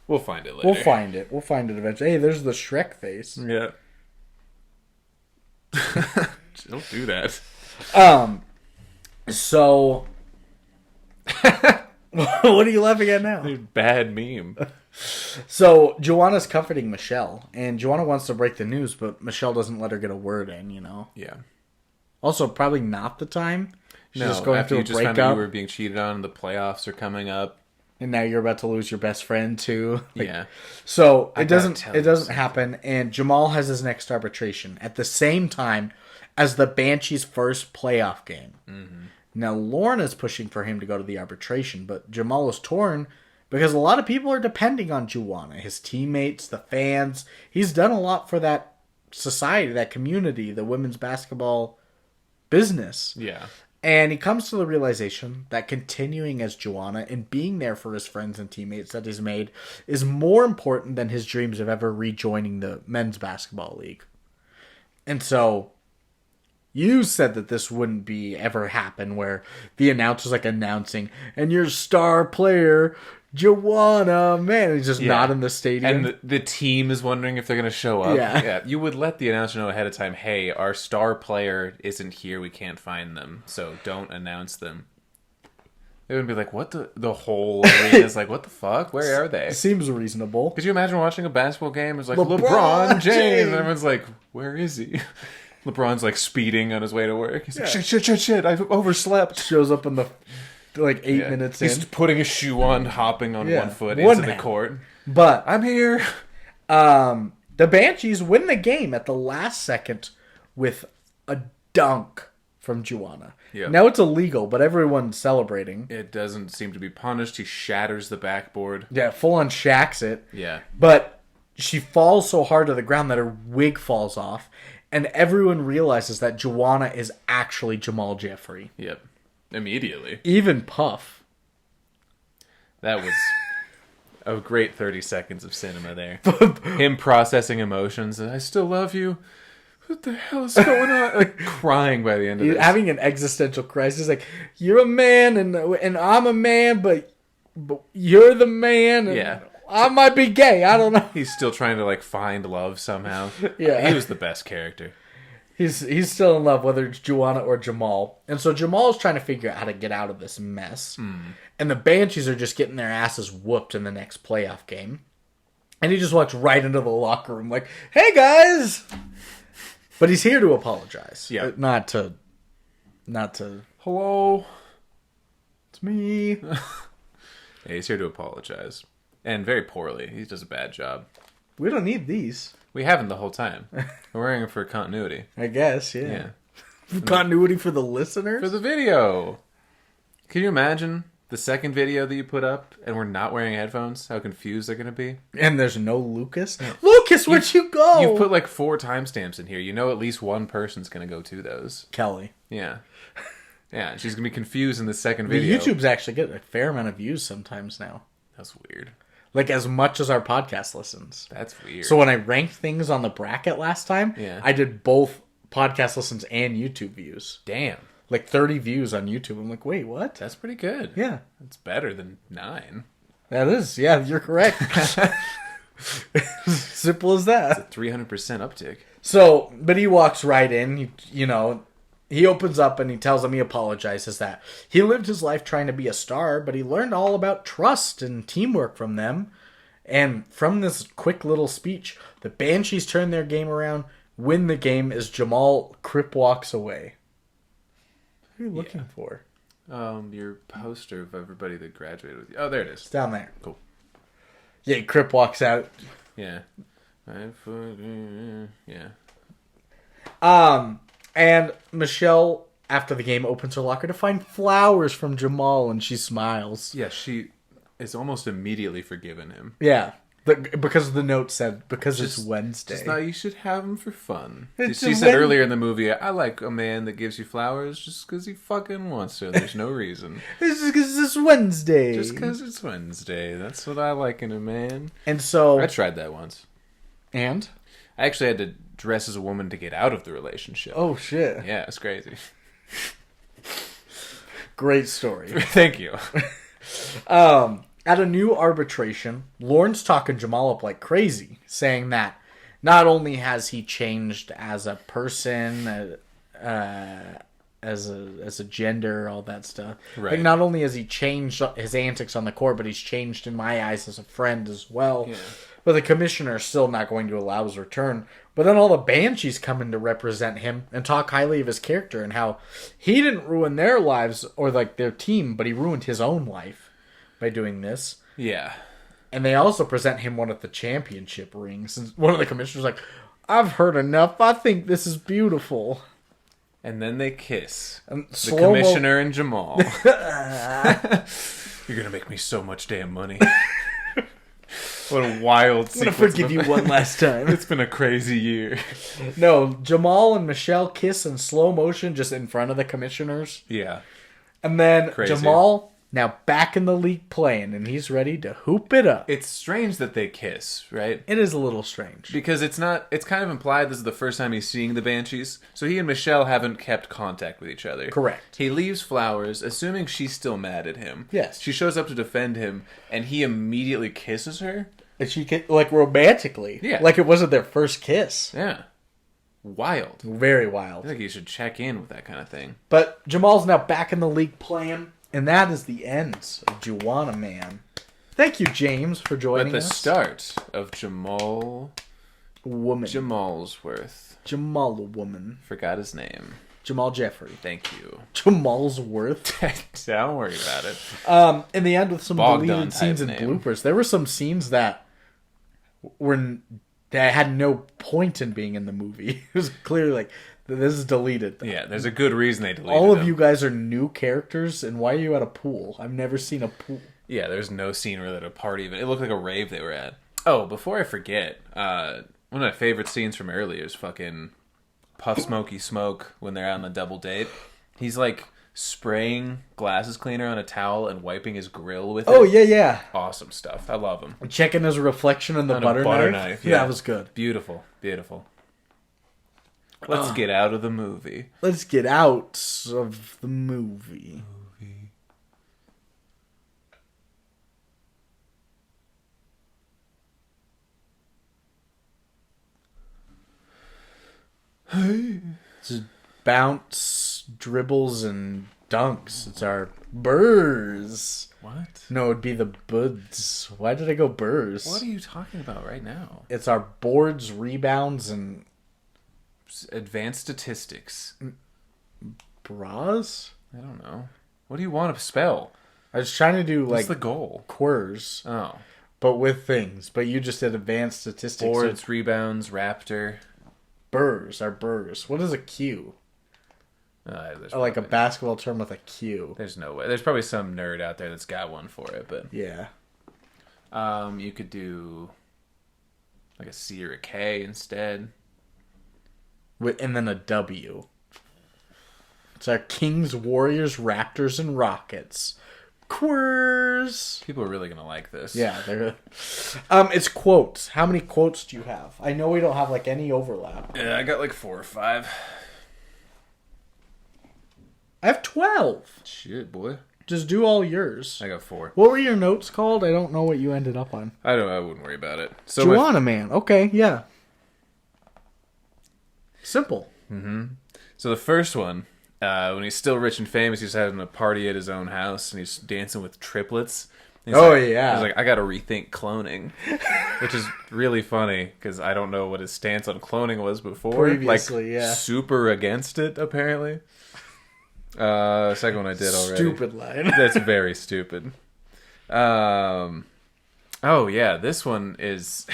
A: We'll find it later.
B: We'll find it. We'll find it eventually. Hey, there's the Shrek face.
A: Yeah. Don't do that.
B: So... What are you laughing at now?
A: Bad meme.
B: So, Juwanna's comforting Michelle, and Juwanna wants to break the news, but Michelle doesn't let her get a word in, you know?
A: Yeah.
B: Also, probably not the time.
A: She's just going through a breakup. Found out you were being cheated on, and the playoffs are coming up.
B: And now you're about to lose your best friend too.
A: Yeah.
B: So it doesn't happen, and Jamal has his next arbitration at the same time as the Banshees' first playoff game. Mm-hmm. Now Lauren is pushing for him to go to the arbitration, but Jamal is torn because a lot of people are depending on Juwanna. His teammates, the fans. He's done a lot for that society, that community, the women's basketball business.
A: Yeah.
B: And he comes to the realization that continuing as Juwanna and being there for his friends and teammates that he's made is more important than his dreams of ever rejoining the men's basketball league. And so, you said that this wouldn't be ever happen where the announcer's like announcing, and your star player, Juwanna Mann, he's just not in the stadium.
A: And the team is wondering if they're going to show up.
B: Yeah.
A: You would let the announcer know ahead of time, hey, our star player isn't here, we can't find them, so don't announce them. It would be like, what the whole arena is like, what the fuck? Where are they?
B: Seems reasonable.
A: Could you imagine watching a babasketball game? It's like,
B: LeBron
A: James! And everyone's like, where is he? LeBron's like speeding on his way to work. He's like, shit, I've overslept.
B: Shows up in the... like 8 minutes in.
A: He's putting a shoe on, hopping on one foot into the court.
B: But
A: I'm here.
B: The Banshees win the game at the last second with a dunk from Juwanna.
A: Yep.
B: Now it's illegal, but everyone's celebrating.
A: It doesn't seem to be punished. He shatters the backboard.
B: Yeah, full on shacks it.
A: Yeah.
B: But she falls so hard to the ground that her wig falls off, and everyone realizes that Juwanna is actually Jamal Jeffrey.
A: Yep. Immediately.
B: Even Puff.
A: That was a great 30 seconds of cinema there. Him processing emotions. I still love you. What the hell is going on? Like crying by the end of
B: He's
A: this.
B: having an existential crisis. Like, you're a man and I'm a man, but you're the man. And
A: Yeah.
B: I might be gay. I don't know.
A: He's still trying to like find love somehow.
B: Yeah.
A: He was the best character.
B: He's still in love, whether it's Juwanna or Jamal. And so Jamal's trying to figure out how to get out of this mess. And the Banshees are just getting their asses whooped in the next playoff game. And he just walks right into the locker room like, hey, guys! But he's here to apologize.
A: Yeah.
B: Not to...
A: Hello?
B: It's me.
A: Yeah, he's here to apologize. And very poorly. He does a bad job.
B: We don't need these.
A: We haven't the whole time. We're wearing them for continuity.
B: I guess, yeah.
A: Yeah.
B: Continuity for the listeners?
A: For the video. Can you imagine the second video that you put up and we're not wearing headphones? How confused they're going to be?
B: And there's no Lucas? Lucas, where'd you go?
A: You've put like 4 timestamps in here. You know at least one person's going to go to those.
B: Kelly.
A: Yeah. Yeah, she's going to be confused in the second
B: The
A: video.
B: YouTube's actually getting a fair amount of views sometimes now.
A: That's weird.
B: Like, as much as our podcast listens.
A: That's weird.
B: So when I ranked things on the bracket last time, I did both podcast listens and YouTube views.
A: Damn.
B: Like 30 views on YouTube. I'm like, wait, what?
A: That's pretty good.
B: Yeah.
A: That's better than 9.
B: That is. Yeah, you're correct. Simple as that.
A: 300% uptick.
B: So, but he walks right in, he opens up and he tells them he apologizes that he lived his life trying to be a star, but he learned all about trust and teamwork from them. And from this quick little speech, the Banshees turn their game around, win the game as Jamal Crip walks away. What are you looking for?
A: Your poster of everybody that graduated with you. Oh, there it is.
B: It's down there.
A: Cool.
B: Yeah, Crip walks out.
A: Yeah. Yeah.
B: And Michelle, after the game, opens her locker to find flowers from Jamal, and she smiles.
A: Yeah, she is almost immediately forgiven him.
B: Yeah, because the note said, because it's Wednesday.
A: Just thought you should have them for fun.
B: It's
A: She said earlier in the movie, I like a man that gives you flowers just because he fucking wants to. There's no reason.
B: It's just because it's Wednesday.
A: Just because it's Wednesday. That's what I like in a man.
B: And so...
A: I tried that once.
B: And?
A: I actually had to dress as a woman to get out of the relationship.
B: Oh, shit.
A: Yeah, it's crazy.
B: Great story.
A: Thank you.
B: At a new arbitration, Lauren's talking Jamal up like crazy, saying that not only has he changed as a person, as a gender, all that stuff.
A: Right.
B: Like, not only has he changed his antics on the court, but he's changed in my eyes as a friend as well. Yeah. But the commissioner is still not going to allow his return. But then all the Banshees come in to represent him and talk highly of his character and how he didn't ruin their lives or like their team, but he ruined his own life by doing this.
A: Yeah.
B: And they also present him one of the championship rings. And one of the commissioners like, I've heard enough. I think this is beautiful.
A: And then they kiss.
B: And
A: the commissioner and Jamal. You're going to make me so much damn money. What a wild
B: I'm going to forgive you one last time.
A: It's been a crazy year.
B: No, Jamal and Michelle kiss in slow motion just in front of the commissioners.
A: Yeah.
B: And then
A: Crazy.
B: Jamal, now back in the league playing, and he's ready to hoop it up.
A: It's strange that they kiss, right?
B: It is a little strange.
A: Because it's kind of implied this is the first time he's seeing the Banshees. So he and Michelle haven't kept contact with each other.
B: Correct.
A: He leaves flowers, assuming she's still mad at him.
B: Yes.
A: She shows up to defend him, and he immediately kisses her.
B: And she like romantically.
A: Yeah.
B: Like it wasn't their first kiss.
A: Yeah. Wild.
B: Very
A: I
B: wild.
A: think you should check in with that kind of thing.
B: But Jamal's now back in the league playing, and that is the end of Juwanna Mann. Thank you, James, for joining
A: But the
B: us.
A: start of
B: Woman.
A: Jamalsworth.
B: Jamal woman.
A: Forgot his name.
B: Jamal Jeffrey.
A: Thank you.
B: Jamal's worth.
A: Don't worry about it.
B: In the end, with some
A: Bogdan
B: deleted scenes and
A: type name.
B: bloopers, there were some scenes that had no point in being in the movie. It was clearly like, this is deleted.
A: Yeah, there's a good reason they deleted
B: All of
A: them.
B: you guys are new characters, and why are you at a pool? I've never seen a pool.
A: Yeah, there's no scene really at a party. Even it looked like a rave they were at. Oh, before I forget, one of my favorite scenes from earlier is fucking Puff Smokey Smoke when they're out on a double date. He's like spraying glasses cleaner on a towel and wiping his grill with it.
B: Oh, yeah.
A: Awesome stuff. I love him.
B: Checking his reflection in the
A: On a
B: butter
A: butter
B: knife.
A: knife,
B: Yeah,
A: yeah.
B: that was good.
A: Beautiful. Beautiful. Let's get out of the movie.
B: Let's get out of the movie.
A: Hey.
B: It's bounce, dribbles, and dunks. It's our burrs.
A: What?
B: No, it'd be the buds. Why did I go burrs?
A: What are you talking about right now?
B: It's our boards, rebounds, and
A: Advanced statistics.
B: bras?
A: I don't know. What do you want to spell?
B: I was trying to do
A: What's
B: like
A: the goal?
B: quers,
A: Oh.
B: but with things. But you just did advanced statistics.
A: Boards, rebounds, raptor.
B: Burrs, our burrs. What is a Q?
A: There's
B: Like a
A: probably-
B: basketball term with a Q.
A: There's no way. There's probably some nerd out there that's got one for it, but
B: Yeah.
A: you could do like a C or a K instead.
B: And then a W. It's our Kings, Warriors, Raptors, and Rockets. Quers.
A: People are really gonna like this.
B: Yeah, they're. It's quotes. How many quotes do you have? I know we don't have like any overlap.
A: Yeah, I got like 4 or 5.
B: I have 12.
A: Shit, boy.
B: Just do all yours.
A: I got 4.
B: What were your notes called? I don't know what you ended up on.
A: I wouldn't worry about it. So
B: Juwanna Mann. Okay, yeah. Simple.
A: So the first one, when he's still rich and famous, he's having a party at his own house, and he's dancing with triplets. And he's
B: Oh,
A: like,
B: yeah.
A: He's like, I got to rethink cloning, which is really funny because I don't know what his stance on cloning was before.
B: Previously, yeah.
A: Super against it, apparently. Second one I did already.
B: Stupid line.
A: That's very stupid. Oh yeah, this one is.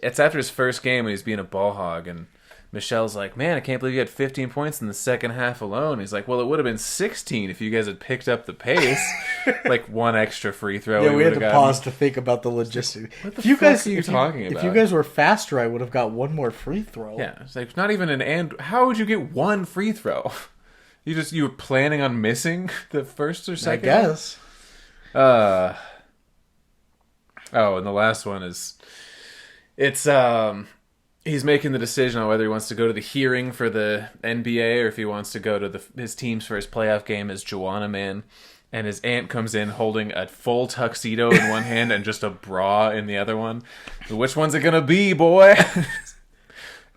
A: It's after his first game when he's being a ball hog, and Michelle's like, "Man, I can't believe you had 15 points in the second half alone." He's like, "Well, it would have been 16 if you guys had picked up the pace, like one extra free throw."
B: Yeah, we had to
A: gotten.
B: pause to think about the logistics.
A: What the
B: If you
A: fuck
B: guys
A: are you talking
B: If
A: about?
B: you guys were faster, I would have got one more free throw.
A: Yeah, it's like not even an and. How would you get one free throw? You were planning on missing the first or
B: I
A: second?
B: guess.
A: Oh, and the last one is it's he's making the decision on whether he wants to go to the hearing for the NBA or if he wants to go to his team's first playoff game as Juwanna Mann. And his aunt comes in holding a full tuxedo in one hand and just a bra in the other one. Which one's it gonna be, boy?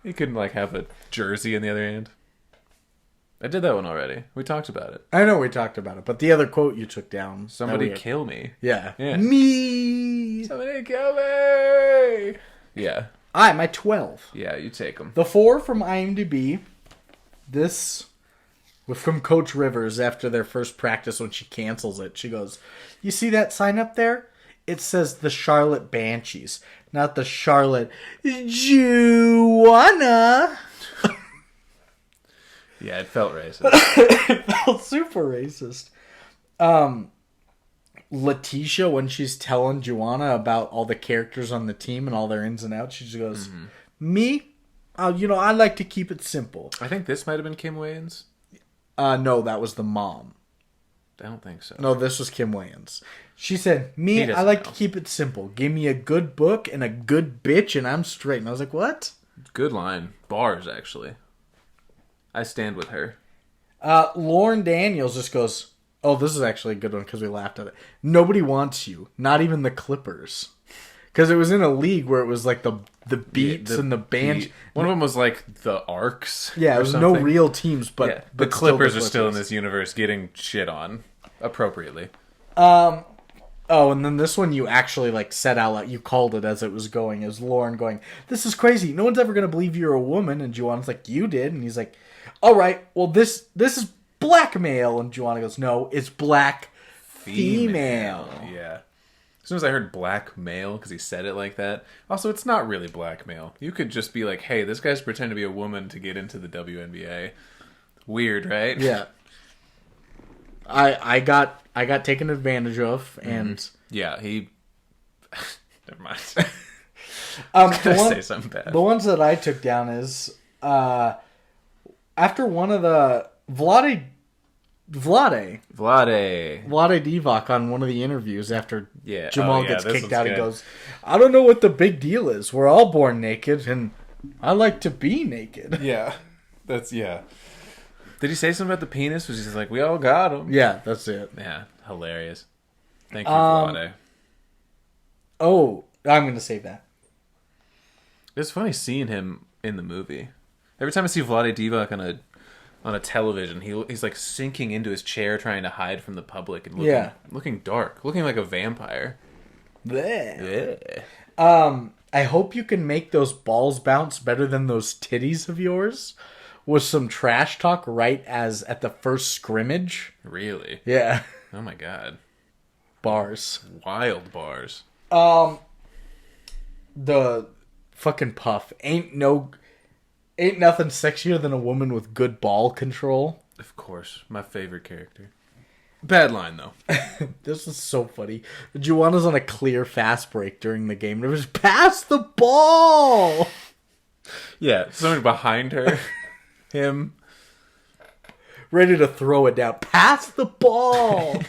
A: He couldn't like have a jersey in the other hand. I did that one already. We talked about it.
B: I know we talked about it, but the other quote you took down.
A: Somebody kill me.
B: Yeah.
A: Yeah.
B: Me.
A: Somebody kill me. Yeah.
B: My 12.
A: Yeah, you take them.
B: The 4 from IMDb. This was from Coach Rivers after their first practice when she cancels it. She goes, "You see that sign up there? It says the Charlotte Banshees, not the Charlotte Juwanna."
A: Yeah, it felt racist.
B: It felt super racist. Letitia, when she's telling Juwanna about all the characters on the team and all their ins and outs, she just goes, me, I like to keep it simple.
A: I think this might have been Kim Wayans.
B: No, that was the mom.
A: I don't think so.
B: No, this was Kim Wayans. She said, me, I like to keep it simple. Give me a good book and a good bitch and I'm straight. And I was like, what?
A: Good line. Bars, actually. I stand with her.
B: Lauren Daniels just goes, oh, this is actually a good one because we laughed at it. Nobody wants you. Not even the Clippers. Because it was in a league where it was like the Beats and the band.
A: One of them was like the Arcs.
B: Yeah, it was no real teams, but
A: the Clippers are still in this universe getting shit on appropriately.
B: Oh, and then this one you actually like said out loud. You called it as it was going. It was Lauren going, this is crazy. No one's ever going to believe you're a woman. And Juwanna's like, you did. And he's like, all right, well, this is blackmail. And Juwanna goes, no, it's black female.
A: Yeah. As soon as I heard blackmail, because he said it like that. Also, it's not really blackmail. You could just be like, hey, this guy's pretending to be a woman to get into the WNBA. Weird, right?
B: Yeah. I got taken advantage of, and
A: yeah, he. Never mind.
B: Say something bad. The ones that I took down is after one of the Vlade Divac on one of the interviews after Jamal gets kicked out. He goes, I don't know what the big deal is. We're all born naked, and I like to be naked.
A: Yeah, Did he say something about the penis? Was he just like, we all got him?
B: Yeah, that's it.
A: Yeah, hilarious. Thank you, Vlade.
B: Oh, I'm going to save that.
A: It's funny seeing him in the movie. Every time I see Vlade Divac on a television, he's like sinking into his chair trying to hide from the public and looking dark, looking like a vampire.
B: Blech. I hope you can make those balls bounce better than those titties of yours with some trash talk right as at the first scrimmage.
A: Really?
B: Yeah.
A: Oh my god.
B: Bars.
A: Wild bars.
B: The fucking Puff ain't nothing sexier than a woman with good ball control.
A: Of course. My favorite character. Bad line, though.
B: This is so funny. Juwanna's on a clear fast break during the game. It was pass the ball!
A: Yeah, somebody behind her. Him.
B: Ready to throw it down. Pass the ball!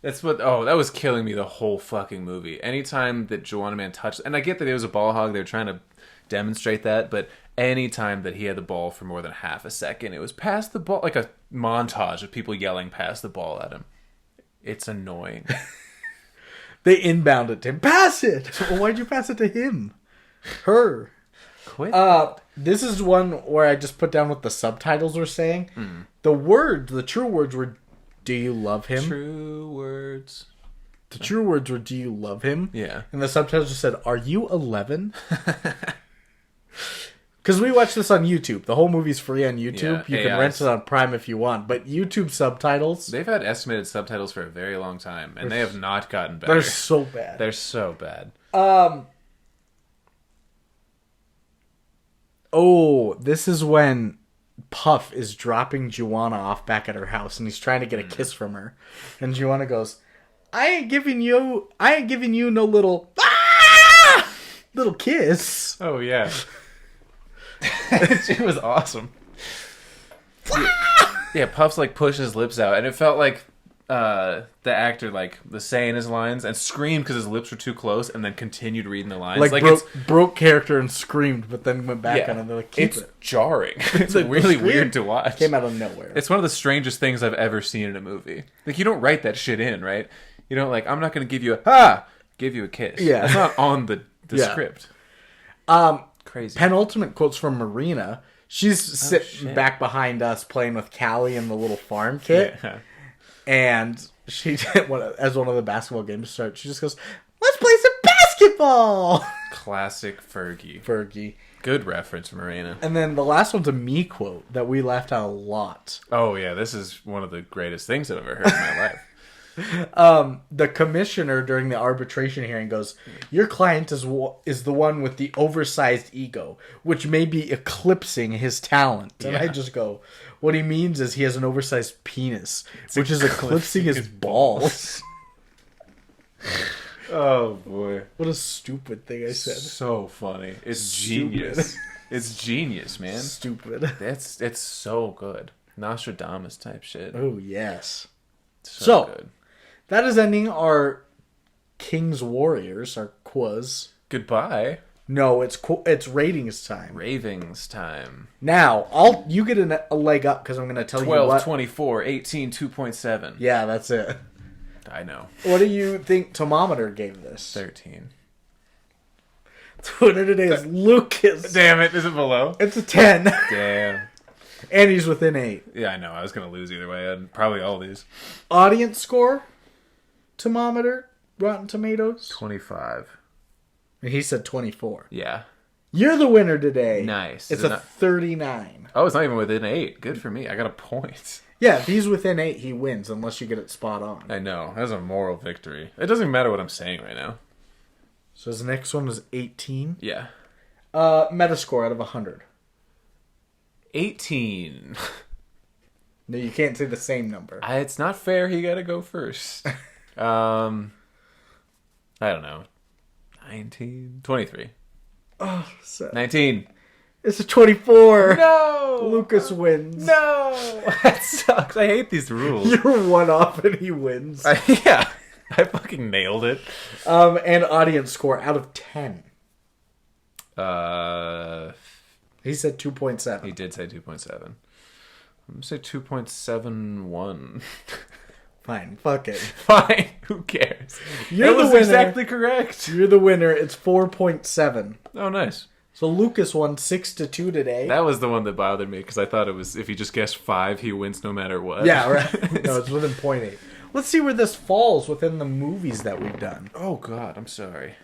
A: That was killing me the whole fucking movie. Anytime that Juwanna Mann touched... And I get that it was a ball hog. They were trying to demonstrate that, but anytime that he had the ball for more than half a second, it was pass the ball, like a montage of people yelling pass the ball at him. It's annoying.
B: They inbound it to him. Pass it! Well, why'd you pass it to him? Her.
A: Quit.
B: This is one where I just put down what the subtitles were saying. The true words were, do you love him?
A: True words.
B: The true words were, do you love him?
A: Yeah.
B: And the subtitles just said, are you 11? Because we watched this on YouTube. The whole movie's free on YouTube. You can rent it on Prime if you want. But YouTube subtitles... They've
A: had estimated subtitles for a very long time. And they have not gotten better.
B: They're so bad.
A: They're so bad.
B: Oh, this is when Puff is dropping Juwanna off back at her house. And he's trying to get a kiss from her. And Juwanna goes, I ain't giving you no little... little kiss.
A: Oh, yeah. She was awesome. Yeah, Puff's like pushed his lips out, and it felt like the actor like was saying his lines and screamed because his lips were too close, and then continued reading the lines.
B: Like broke character and screamed, but then went back on it. They're like, keep it.
A: Jarring. It's really weird to watch.
B: Came out of nowhere.
A: It's one of the strangest things I've ever seen in a movie. Like you don't write that shit in, right? You don't like I'm not going to give you a kiss.
B: Yeah,
A: that's not on the script. Crazy.
B: Penultimate quotes from Marina. She's sitting back behind us playing with Callie in the little farm kit. Yeah. And she, as one of the basketball games starts, she just goes, let's play some basketball!
A: Classic Fergie.
B: Fergie.
A: Good reference, Marina.
B: And then the last one's a me quote that we laughed out a lot.
A: Oh, yeah. This is one of the greatest things I've ever heard in my life.
B: The commissioner during the arbitration hearing goes, your client is the one with the oversized ego, which may be eclipsing his talent. And I just go, what he means is he has an oversized penis, which is eclipsing his balls.
A: Oh boy.
B: What a stupid thing I said.
A: So funny. It's
B: Stupid.
A: genius. It's genius, man.
B: Stupid.
A: It's so good. Nostradamus type shit.
B: Oh, yes.
A: So good.
B: That is ending our King's Warriors, our quiz.
A: Goodbye.
B: No, it's ratings time.
A: Ravings time.
B: Now, you get a leg up because I'm going to tell
A: 12,
B: you what.
A: 24, 18, 2.7.
B: Yeah, that's it.
A: I know.
B: What do you think Thermometer gave this?
A: 13.
B: The winner today is Lucas.
A: Damn it. Is it below?
B: It's a 10.
A: Damn.
B: And he's within 8.
A: Yeah, I know. I was going to lose either way. I'd probably all these.
B: Audience score? Thermometer? Rotten Tomatoes?
A: 25.
B: And he said 24.
A: Yeah.
B: You're the winner today.
A: Nice.
B: It's a 39.
A: Oh, it's not even within 8. Good for me. I got a point.
B: Yeah, if he's within 8, he wins, unless you get it spot on.
A: I know. That's a moral victory. It doesn't even matter what I'm saying right now.
B: So his next one was 18.
A: Yeah.
B: Metascore out of 100.
A: 18.
B: No, you can't say the same number.
A: It's not fair. He got to go first. I don't know. 19? 23.
B: Oh, so
A: 19.
B: it's a 24.
A: No!
B: Lucas wins.
A: No! That sucks. I hate these rules.
B: You're one off and he wins.
A: Yeah. I fucking nailed it.
B: And audience score out of 10. He said 2.7.
A: He did say 2.7. I'm going to say 2.71.
B: Fine, fuck it.
A: Fine. Who cares?
B: You're
A: It
B: the
A: was
B: winner.
A: exactly correct.
B: You're the winner. It's 4.7.
A: Oh, nice.
B: So Lucas won 6-2 today.
A: That was the one that bothered me because I thought it was if he just guessed 5, he wins no matter what.
B: Yeah, right. No, it's within 0.8. Let's see where this falls within the movies that we've done.
A: Oh, God. I'm sorry.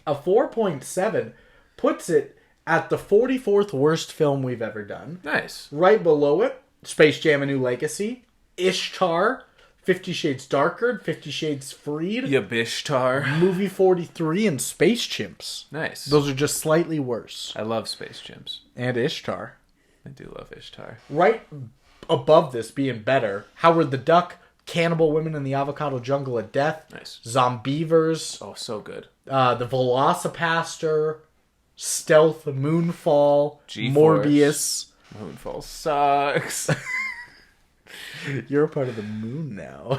B: A 4.7 puts it at the 44th worst film we've ever done.
A: Nice.
B: Right below it, Space Jam: A New Legacy, Ishtar, 50 Shades Darker, 50 Shades Freed,
A: Yabishtar.
B: Movie 43, and Space Chimps.
A: Nice.
B: Those are just slightly worse.
A: I love Space Chimps.
B: And Ishtar.
A: I do love Ishtar.
B: Right above this being better, Howard the Duck, Cannibal Women in the Avocado Jungle of Death,
A: Nice.
B: Zombievers,
A: Oh, so good.
B: The Velocipaster, Stealth, Moonfall,
A: G-Force.
B: Morbius.
A: Moonfall sucks.
B: You're a part of the moon now.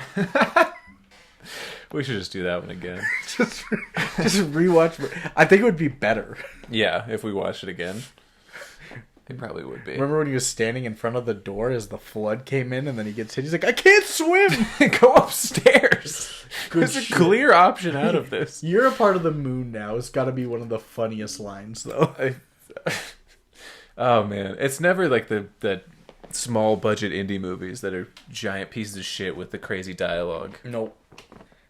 A: We should just do that one again.
B: just rewatch. I think it would be better.
A: Yeah, if we watch it again. It probably would be.
B: Remember when he was standing in front of the door as the flood came in and then he gets hit? He's like, I can't swim!
A: Go upstairs.
B: Good
A: There's
B: shit.
A: a clear option out of this.
B: You're a part of the moon now. It's got to be one of the funniest lines, though.
A: Oh, man. It's never like the small budget indie movies that are giant pieces of shit with the crazy dialogue.
B: Nope.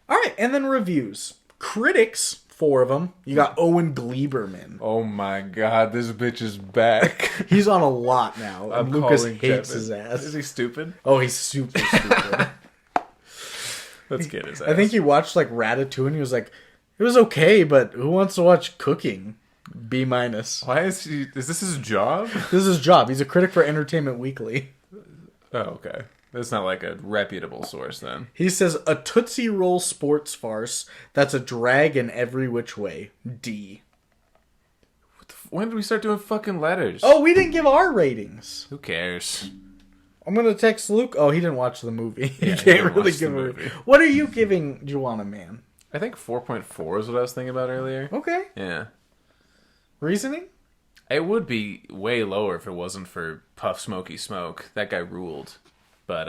B: All right, and then reviews. Critics, 4 of them. You got Owen Gleiberman.
A: Oh my god, this bitch is back.
B: He's on a lot now, and
A: I'm
B: Lucas
A: calling
B: hates
A: Kevin.
B: his ass.
A: Is he stupid?
B: Oh, he's super stupid.
A: Let's get his ass.
B: I think he watched like Ratatouille and he was like, it was okay, but who wants to watch cooking? B-.
A: Why is he... Is this his job?
B: This is his job. He's a critic for Entertainment Weekly.
A: Oh, okay. That's not like a reputable source then.
B: He says, a Tootsie Roll sports farce that's a drag in every which way. D.
A: When did we start doing fucking letters?
B: Oh, we didn't give our ratings.
A: Who cares?
B: I'm going to text Luke. Oh, he didn't watch the movie.
A: Yeah,
B: He
A: he
B: can't
A: didn't
B: really
A: watch
B: give
A: the
B: a
A: movie.
B: review. What are you giving Juwanna Mann?
A: I think 4.4 is what I was thinking about earlier.
B: Okay.
A: Yeah.
B: Reasoning?
A: It would be way lower if it wasn't for Puff Smoky Smoke. That guy ruled. But,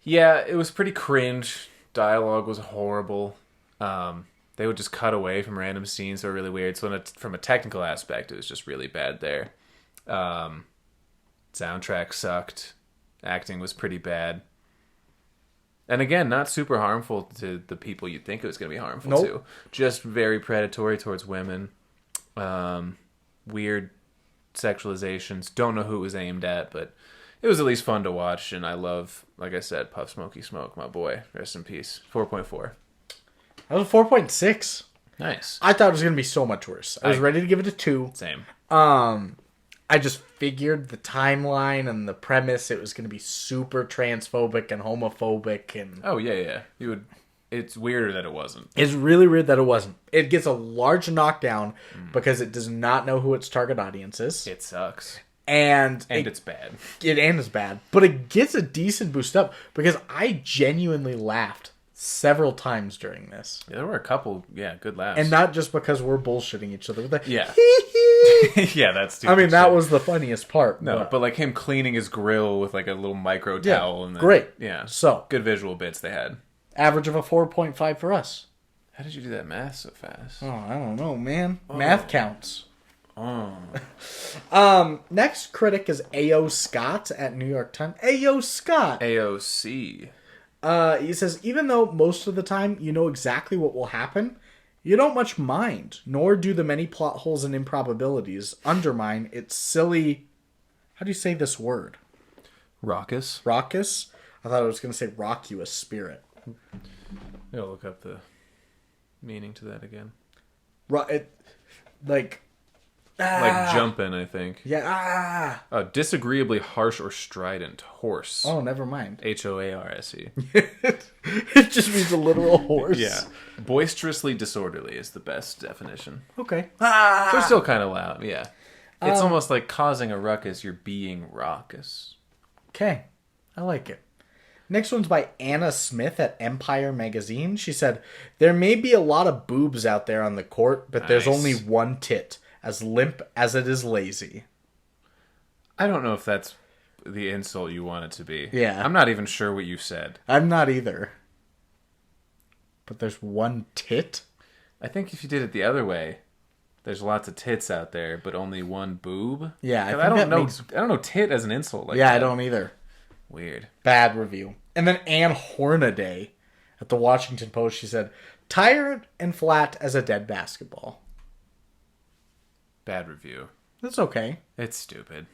A: yeah, it was pretty cringe. Dialogue was horrible. They would just cut away from random scenes that were really weird. So from a technical aspect, it was just really bad there. Soundtrack sucked. Acting was pretty bad. And again, not super harmful to the people you'd think it was going to be harmful
B: Nope.
A: to. Just very predatory towards women. Weird sexualizations. Don't know who it was aimed at, but it was at least fun to watch. And I love, like I said, Puff Smoky Smoke, my boy. Rest in peace. 4.4.
B: That was a 4.6.
A: Nice.
B: I thought it was going to be so much worse. I was ready to give it a 2.
A: Same.
B: I I just figured the timeline and the premise, it was going to be super transphobic and homophobic. And
A: Oh, yeah. It's weirder that it wasn't.
B: it's really weird that it wasn't. It gets a large knockdown because it does not know who its target audience is.
A: It sucks.
B: And
A: it's bad.
B: And it's bad. But it gets a decent boost up because I genuinely laughed several times during this.
A: Yeah, there were a couple, good laughs.
B: And not just because we're bullshitting each other with that.
A: Yeah.
B: Hee-hee.
A: Yeah, that's stupid.
B: I mean, that was the funniest part.
A: No, but like him cleaning his grill with like a little micro towel. And then,
B: great.
A: Yeah.
B: So,
A: good visual bits they had.
B: average of a 4.5 for us.
A: How did you do that math so fast?
B: Oh, I don't know, man. Math counts.
A: Oh.
B: Next critic is A.O. Scott at New York Times. A.O. Scott.
A: AOC.
B: He says, even though most of the time you know exactly what will happen, you don't much mind, nor do the many plot holes and improbabilities undermine its silly... How do you say this word?
A: Raucous.
B: Raucous? I thought I was going to say raucous spirit.
A: I'll look up the meaning to that again.
B: Like
A: jumping, I think.
B: Yeah,
A: Disagreeably harsh or strident. Horse.
B: Oh, never mind.
A: HOARSE.
B: It just means a literal horse.
A: Yeah. Boisterously disorderly is the best definition.
B: Okay.
A: They're still kind of loud, yeah. It's almost like causing a ruckus, you're being raucous.
B: Okay. I like it. Next one's by Anna Smith at Empire Magazine. She said, there may be a lot of boobs out there on the court, but there's only one tit, as limp as it is lazy.
A: I don't know if that's the insult you want it to be.
B: Yeah.
A: I'm not even sure what you said.
B: I'm not either. But there's one tit?
A: I think if you did it the other way, there's lots of tits out there, but only one boob.
B: Yeah,
A: I don't know tit as an insult like
B: yeah,
A: that.
B: I don't either.
A: Weird.
B: Bad review. And then Anne Hornaday at the Washington Post, she said, tired and flat as a dead basketball.
A: Bad review.
B: That's okay.
A: It's stupid.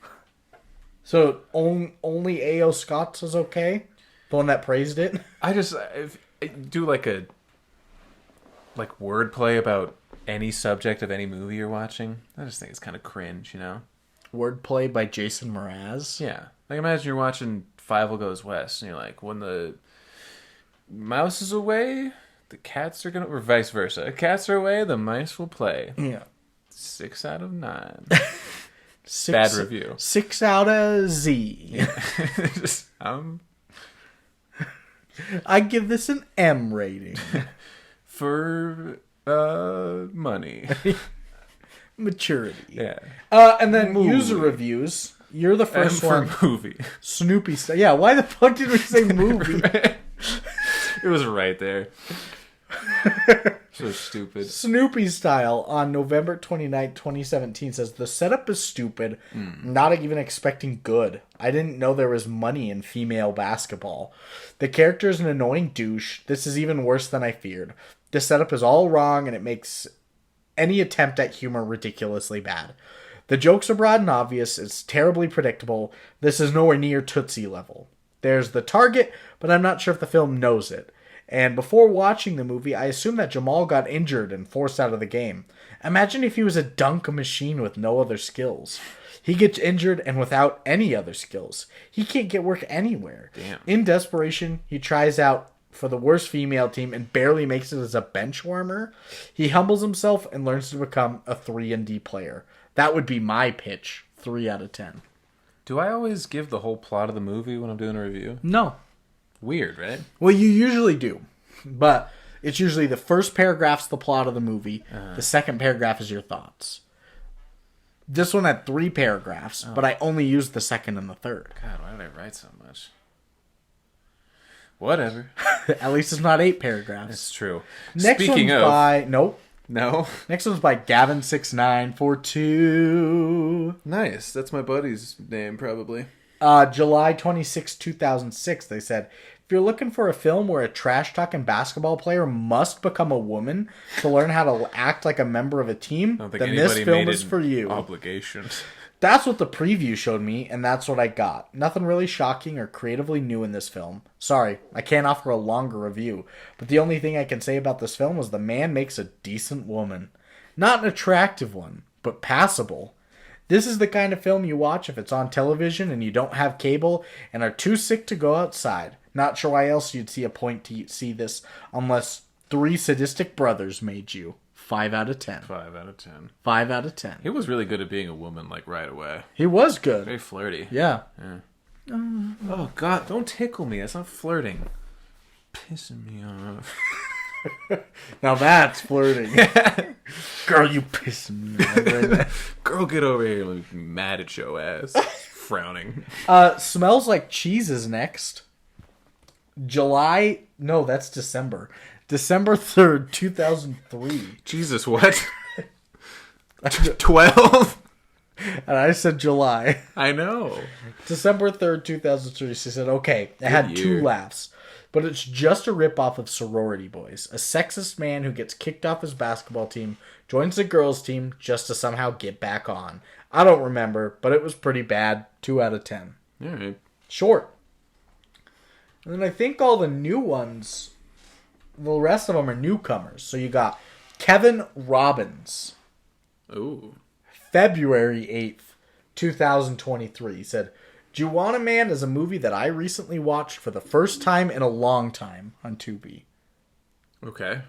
B: So only A.O. Scott's is okay? The one that praised it?
A: I just do like wordplay about any subject of any movie you're watching. I just think it's kind of cringe, you know?
B: Wordplay by Jason Mraz?
A: Yeah. Like imagine you're watching Five Goes West and you're like, when the mouse is away, the cats are gonna, or vice versa. Cats are away, the mice will play.
B: Yeah.
A: 6 out of 9.
B: Bad
A: review.
B: 6 out of Z.
A: Yeah. Just,
B: I give this an M rating.
A: For money.
B: Maturity.
A: Yeah.
B: And then
A: Movie.
B: user reviews. You're the first
A: M
B: one.
A: for movie.
B: Snoopy style. Yeah, why the fuck did we say movie?
A: It was right there. So stupid.
B: Snoopy style on November 29th, 2017 says, the setup is stupid, not even expecting good. I didn't know there was money in female basketball. The character is an annoying douche. This is even worse than I feared. The setup is all wrong and it makes any attempt at humor ridiculously bad. The jokes are broad and obvious. It's terribly predictable. This is nowhere near Tootsie level. There's the target, but I'm not sure if the film knows it. And before watching the movie, I assumed that Jamal got injured and forced out of the game. Imagine if he was a dunk machine with no other skills. He gets injured and without any other skills. He can't get work anywhere.
A: Damn.
B: In desperation, he tries out for the worst female team and barely makes it as a bench warmer. He humbles himself and learns to become a 3-and-D player. That would be my pitch. 3 out of 10.
A: Do I always give the whole plot of the movie when I'm doing a review?
B: No.
A: Weird, right?
B: Well, you usually do. But it's usually the first paragraph's the plot of the movie. The second paragraph is your thoughts. This one had 3 paragraphs, but I only used the second and the third.
A: God, why did I write so much? Whatever.
B: At least it's not 8 paragraphs.
A: It's true.
B: Next
A: Speaking
B: one's
A: of...
B: by... Nope.
A: No?
B: Next one's by Gavin6942.
A: Nice. That's my buddy's name, probably.
B: July 26, 2006, they said, if you're looking for a film where a trash-talking basketball player must become a woman to learn how to act like a member of a team, then this film is for you.
A: Obligation.
B: That's what the preview showed me, and that's what I got. Nothing really shocking or creatively new in this film. Sorry, I can't offer a longer review, but the only thing I can say about this film is the man makes a decent woman. Not an attractive one, but passable. This is the kind of film you watch if it's on television and you don't have cable and are too sick to go outside. Not sure why else you'd see a point to see this unless 3 sadistic brothers made you. 5 out of 10.
A: 5 out of 10.
B: 5 out of 10.
A: He was really good at being a woman, like, right away.
B: He was good.
A: Very flirty.
B: Yeah.
A: Oh, God, don't tickle me. That's not flirting. Pissing me off.
B: Now that's flirting. Girl, you pissing me off right now.
A: Girl, get over here. Like, mad at your ass. Frowning.
B: Smells Like Cheese is next. No, that's December. December 3rd, 2003.
A: Jesus, what? 12?
B: And I said July.
A: I know.
B: December 3rd, 2003. She said, okay, it had 2 laughs. But it's just a ripoff of Sorority Boys. A sexist man who gets kicked off his basketball team joins the girls' team just to somehow get back on. I don't remember, but it was pretty bad. 2 out of 10.
A: All right.
B: Short. And then I think all the new ones, the rest of them are newcomers. So you got Kevin Robbins.
A: Ooh.
B: February 8th, 2023. He said, Juwanna Mann is a movie that I recently watched for the first time in a long time on Tubi.
A: Okay.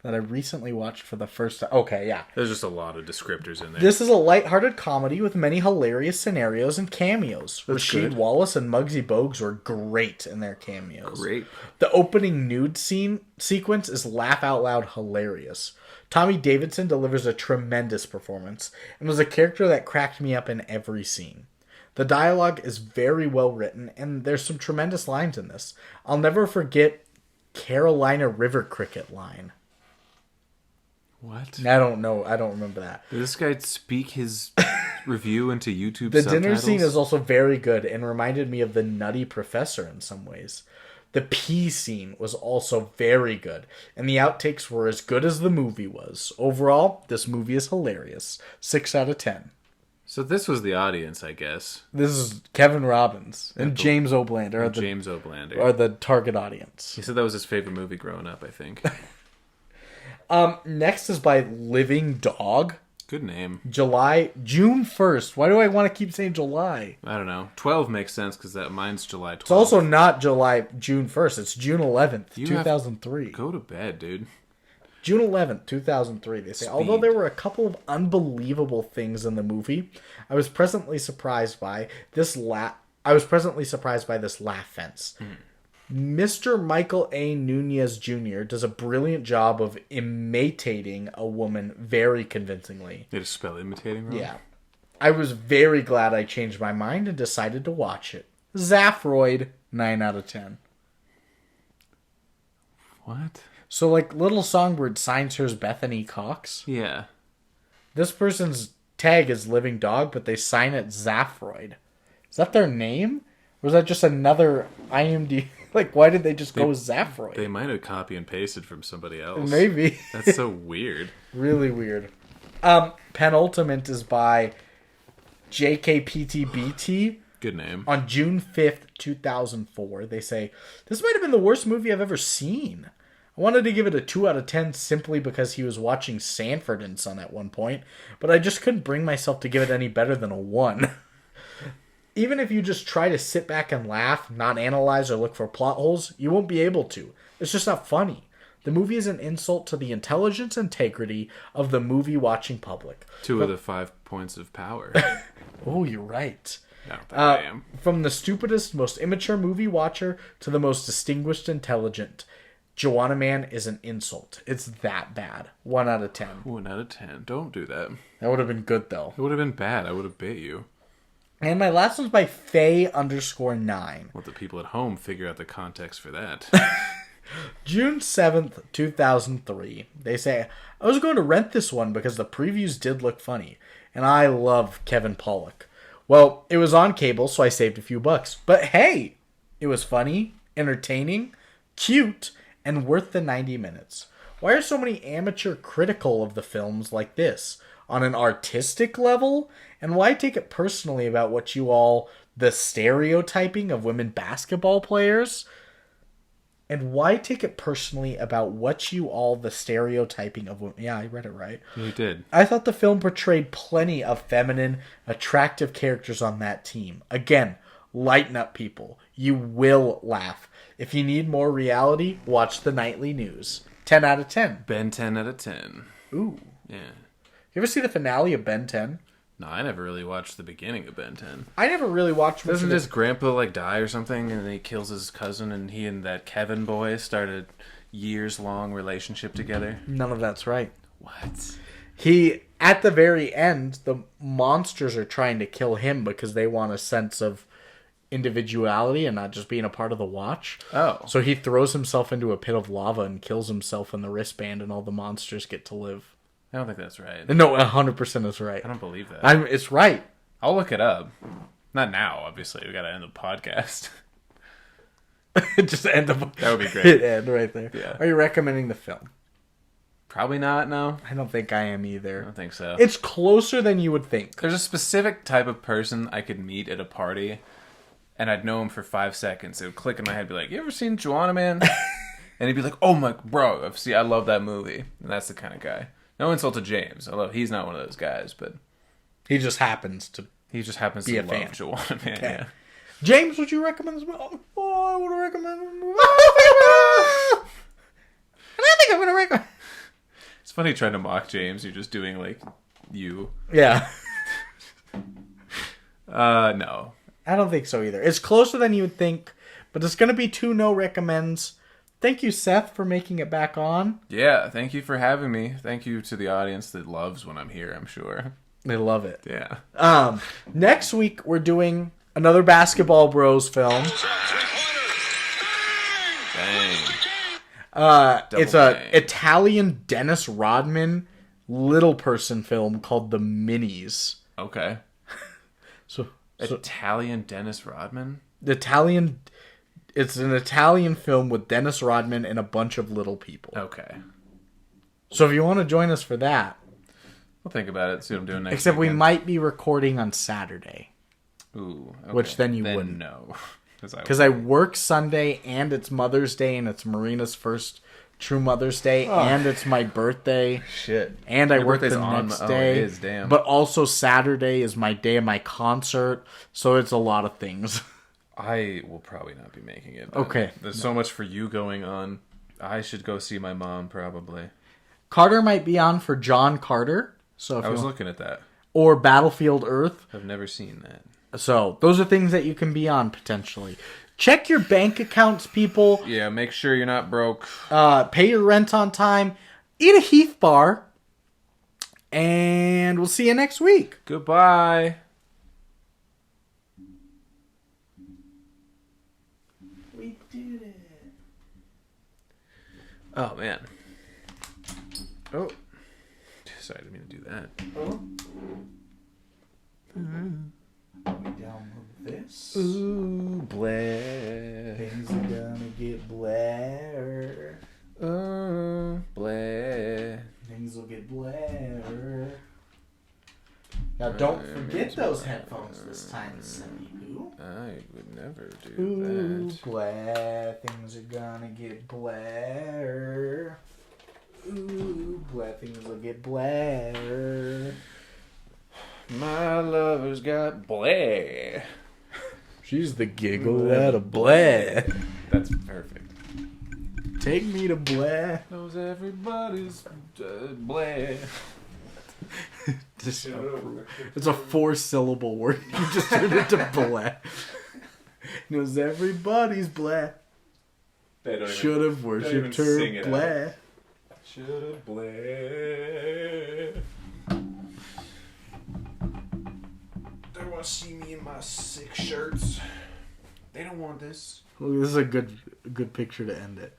B: That I recently watched for the first time. Okay, yeah.
A: There's just a lot of descriptors in there.
B: This is a lighthearted comedy with many hilarious scenarios and cameos. Rasheed Wallace and Muggsy Bogues were great in their cameos.
A: Great.
B: The opening nude sequence is laugh out loud hilarious. Tommy Davidson delivers a tremendous performance and was a character that cracked me up in every scene. The dialogue is very well written and there's some tremendous lines in this. I'll never forget Carolina River Cricket line.
A: What?
B: I don't know. I don't remember that.
A: Did this guy speak his review into YouTube
B: The
A: subtitles?
B: dinner scene is also very good and reminded me of The Nutty Professor in some ways. The pee scene was also very good, and the outtakes were as good as the movie was. Overall, this movie is hilarious. 6 out of 10.
A: So this was the audience, I guess.
B: This is Kevin Robbins and James O'Blander.
A: James O'Blander.
B: Are the target audience.
A: He said that was his favorite movie growing up, I think.
B: Next is by Living Dog.
A: Good name.
B: June 1st. Why do I want to keep saying July?
A: I don't know. 12 makes sense because mine's July 12th.
B: It's also not June 1st. It's June 11th, 2003.
A: Go to bed, dude.
B: June 11th, 2003, they say.
A: Speed.
B: Although there were a couple of unbelievable things in the movie, I was pleasantly surprised by this laugh fence. Mr. Michael A. Nunez Jr. does a brilliant job of imitating a woman very convincingly.
A: You had to spell imitating wrong?
B: Yeah. I was very glad I changed my mind and decided to watch it. Zaphroid, 9 out of 10.
A: What?
B: So, like, Little Songbird signs hers Bethany Cox.
A: Yeah.
B: This person's tag is Living Dog, but they sign it Zaphroid. Is that their name? Or is that just another IMDb? Like, why did they just go with Zaphroid?
A: They might have copy and pasted from somebody else.
B: Maybe.
A: That's so weird.
B: Really weird. Penultimate is by JKPTBT.
A: Good name.
B: On June 5th, 2004. They say, this might have been the worst movie I've ever seen. I wanted to give it a 2 out of 10 simply because he was watching Sanford and Son at one point, but I just couldn't bring myself to give it any better than a 1. Even if you just try to sit back and laugh, not analyze or look for plot holes, you won't be able to. It's just not funny. The movie is an insult to the intelligence and integrity of the movie-watching public.
A: 2 of the 5 points of power.
B: Oh, you're right.
A: I don't think I am.
B: From the stupidest, most immature movie watcher to the most distinguished intelligent, Juwanna Mann is an insult. It's that bad. 1 out of 10.
A: 1 out of 10. Don't do that.
B: That would have been good, though.
A: It would have been bad. I would have bit you.
B: And my last one's by Faye_9.
A: Let the people at home figure out the context for that.
B: June 7th, 2003. They say, I was going to rent this one because the previews did look funny. And I love Kevin Pollak. Well, it was on cable, so I saved a few bucks. But hey, it was funny, entertaining, cute, and worth the 90 minutes. Why are so many amateur critical of the films like this? On an artistic level? And why take it personally about what you all, the stereotyping of women basketball players? And why take it personally about what you all the stereotyping of women? Yeah, I read it right.
A: You did.
B: I thought the film portrayed plenty of feminine, attractive characters on that team. Again, lighten up, people. You will laugh. If you need more reality, watch the nightly news. 10 out of 10.
A: Ben 10 out of 10.
B: Ooh.
A: Yeah.
B: You ever see the finale of Ben 10?
A: No, I never really watched the beginning of Ben 10.
B: I never really watched much
A: Doesn't
B: of
A: his
B: it.
A: grandpa like die or something, and then he kills his cousin, and he and that Kevin boy started years-long relationship together?
B: None of that's right.
A: What?
B: He, at the very end, the monsters are trying to kill him because they want a sense of individuality and not just being a part of the watch.
A: Oh.
B: So he throws himself into a pit of lava and kills himself in the wristband, and all the monsters get to live.
A: I don't think that's right.
B: No, 100% is right.
A: I don't believe that.
B: It's right.
A: I'll look it up. Not now, obviously. We gotta end the podcast.
B: Just end up.
A: That would be great.
B: End right there.
A: Yeah.
B: Are you recommending the film?
A: Probably not, no.
B: I don't think I am
A: I
B: either.
A: don't think so.
B: It's closer than you would think.
A: There's a specific type of person I could meet at a party, and I'd know him for 5 seconds. It would click in my head, be like, "You ever seen Juwanna Mann?" And he'd be like, "Oh my, bro, I love that movie." And that's the kind of guy. No insult to James. He's not one of those guys, but
B: He just happens to.
A: he just happens
B: Be
A: to
B: a
A: love
B: fan.
A: Juwanna Mann.
B: Okay.
A: Yeah.
B: James, would you recommend this movie? Oh, I want to recommend this movie. And I think I'm going to recommend.
A: It's funny trying to mock James. You're just doing like you.
B: Yeah.
A: No.
B: I don't think so either. It's closer than you would think, but it's going to be 2 no recommends. Thank you, Seth, for making it back on.
A: Yeah, thank you for having me. Thank you to the audience that loves when I'm here, I'm sure.
B: They love it.
A: Yeah.
B: Next week, we're doing another Basketball Bros film.
A: Dang.
B: It's a Italian Dennis Rodman little person film called The Minis.
A: Okay.
B: So
A: Italian Dennis Rodman?
B: it's an Italian film with Dennis Rodman and a bunch of little people.
A: Okay.
B: So if you want to join us for that,
A: We'll think about it, see what I'm doing next
B: except we
A: weekend.
B: might be recording on Saturday.
A: Ooh, okay.
B: Which then you wouldn't.
A: No.
B: Because I work Sunday, and it's Mother's Day, and it's Marina's first true Mother's Day, and it's my birthday.
A: Shit.
B: And I
A: Your
B: work
A: birthday's
B: the
A: on
B: next
A: my-
B: day.
A: it is, damn.
B: But also Saturday is my day of my concert, so it's a lot of things.
A: I will probably not be making it. but
B: Okay.
A: There's so much for you going on. I should go see my mom, probably.
B: Carter might be on for John Carter, so if
A: I
B: you
A: was
B: want-
A: looking at that.
B: or Battlefield Earth.
A: I've never seen that.
B: So those are things that you can be on potentially. Check your bank accounts, people.
A: Yeah, make sure you're not broke.
B: Pay your rent on time. Eat a Heath bar. And we'll see you next week.
A: Goodbye.
B: We did it.
A: Oh, man. Oh. Sorry, I didn't mean to do that.
B: Oh. We download this.
A: Ooh, Blair.
B: Things are gonna get Blair.
A: Ooh, Blair.
B: Things will get Blair. Now don't forget those headphones this time, Sonny Pooh.
A: I would never do
B: Ooh,
A: that.
B: Blair. Things are gonna get Blair. Ooh, Blair. Things will get Blair.
A: My lover's got Blair.
B: She's the giggle out of Blair.
A: That's perfect.
B: Take me to Blair.
A: Knows everybody's Blair.
B: It's a 4-syllable word. You just turned it to Blair. Knows everybody's Blair. Should have worshipped her Blair.
A: Should have Blair. They want to see me in my sick shirts. They don't want this.
B: Well, this is a good picture to end it.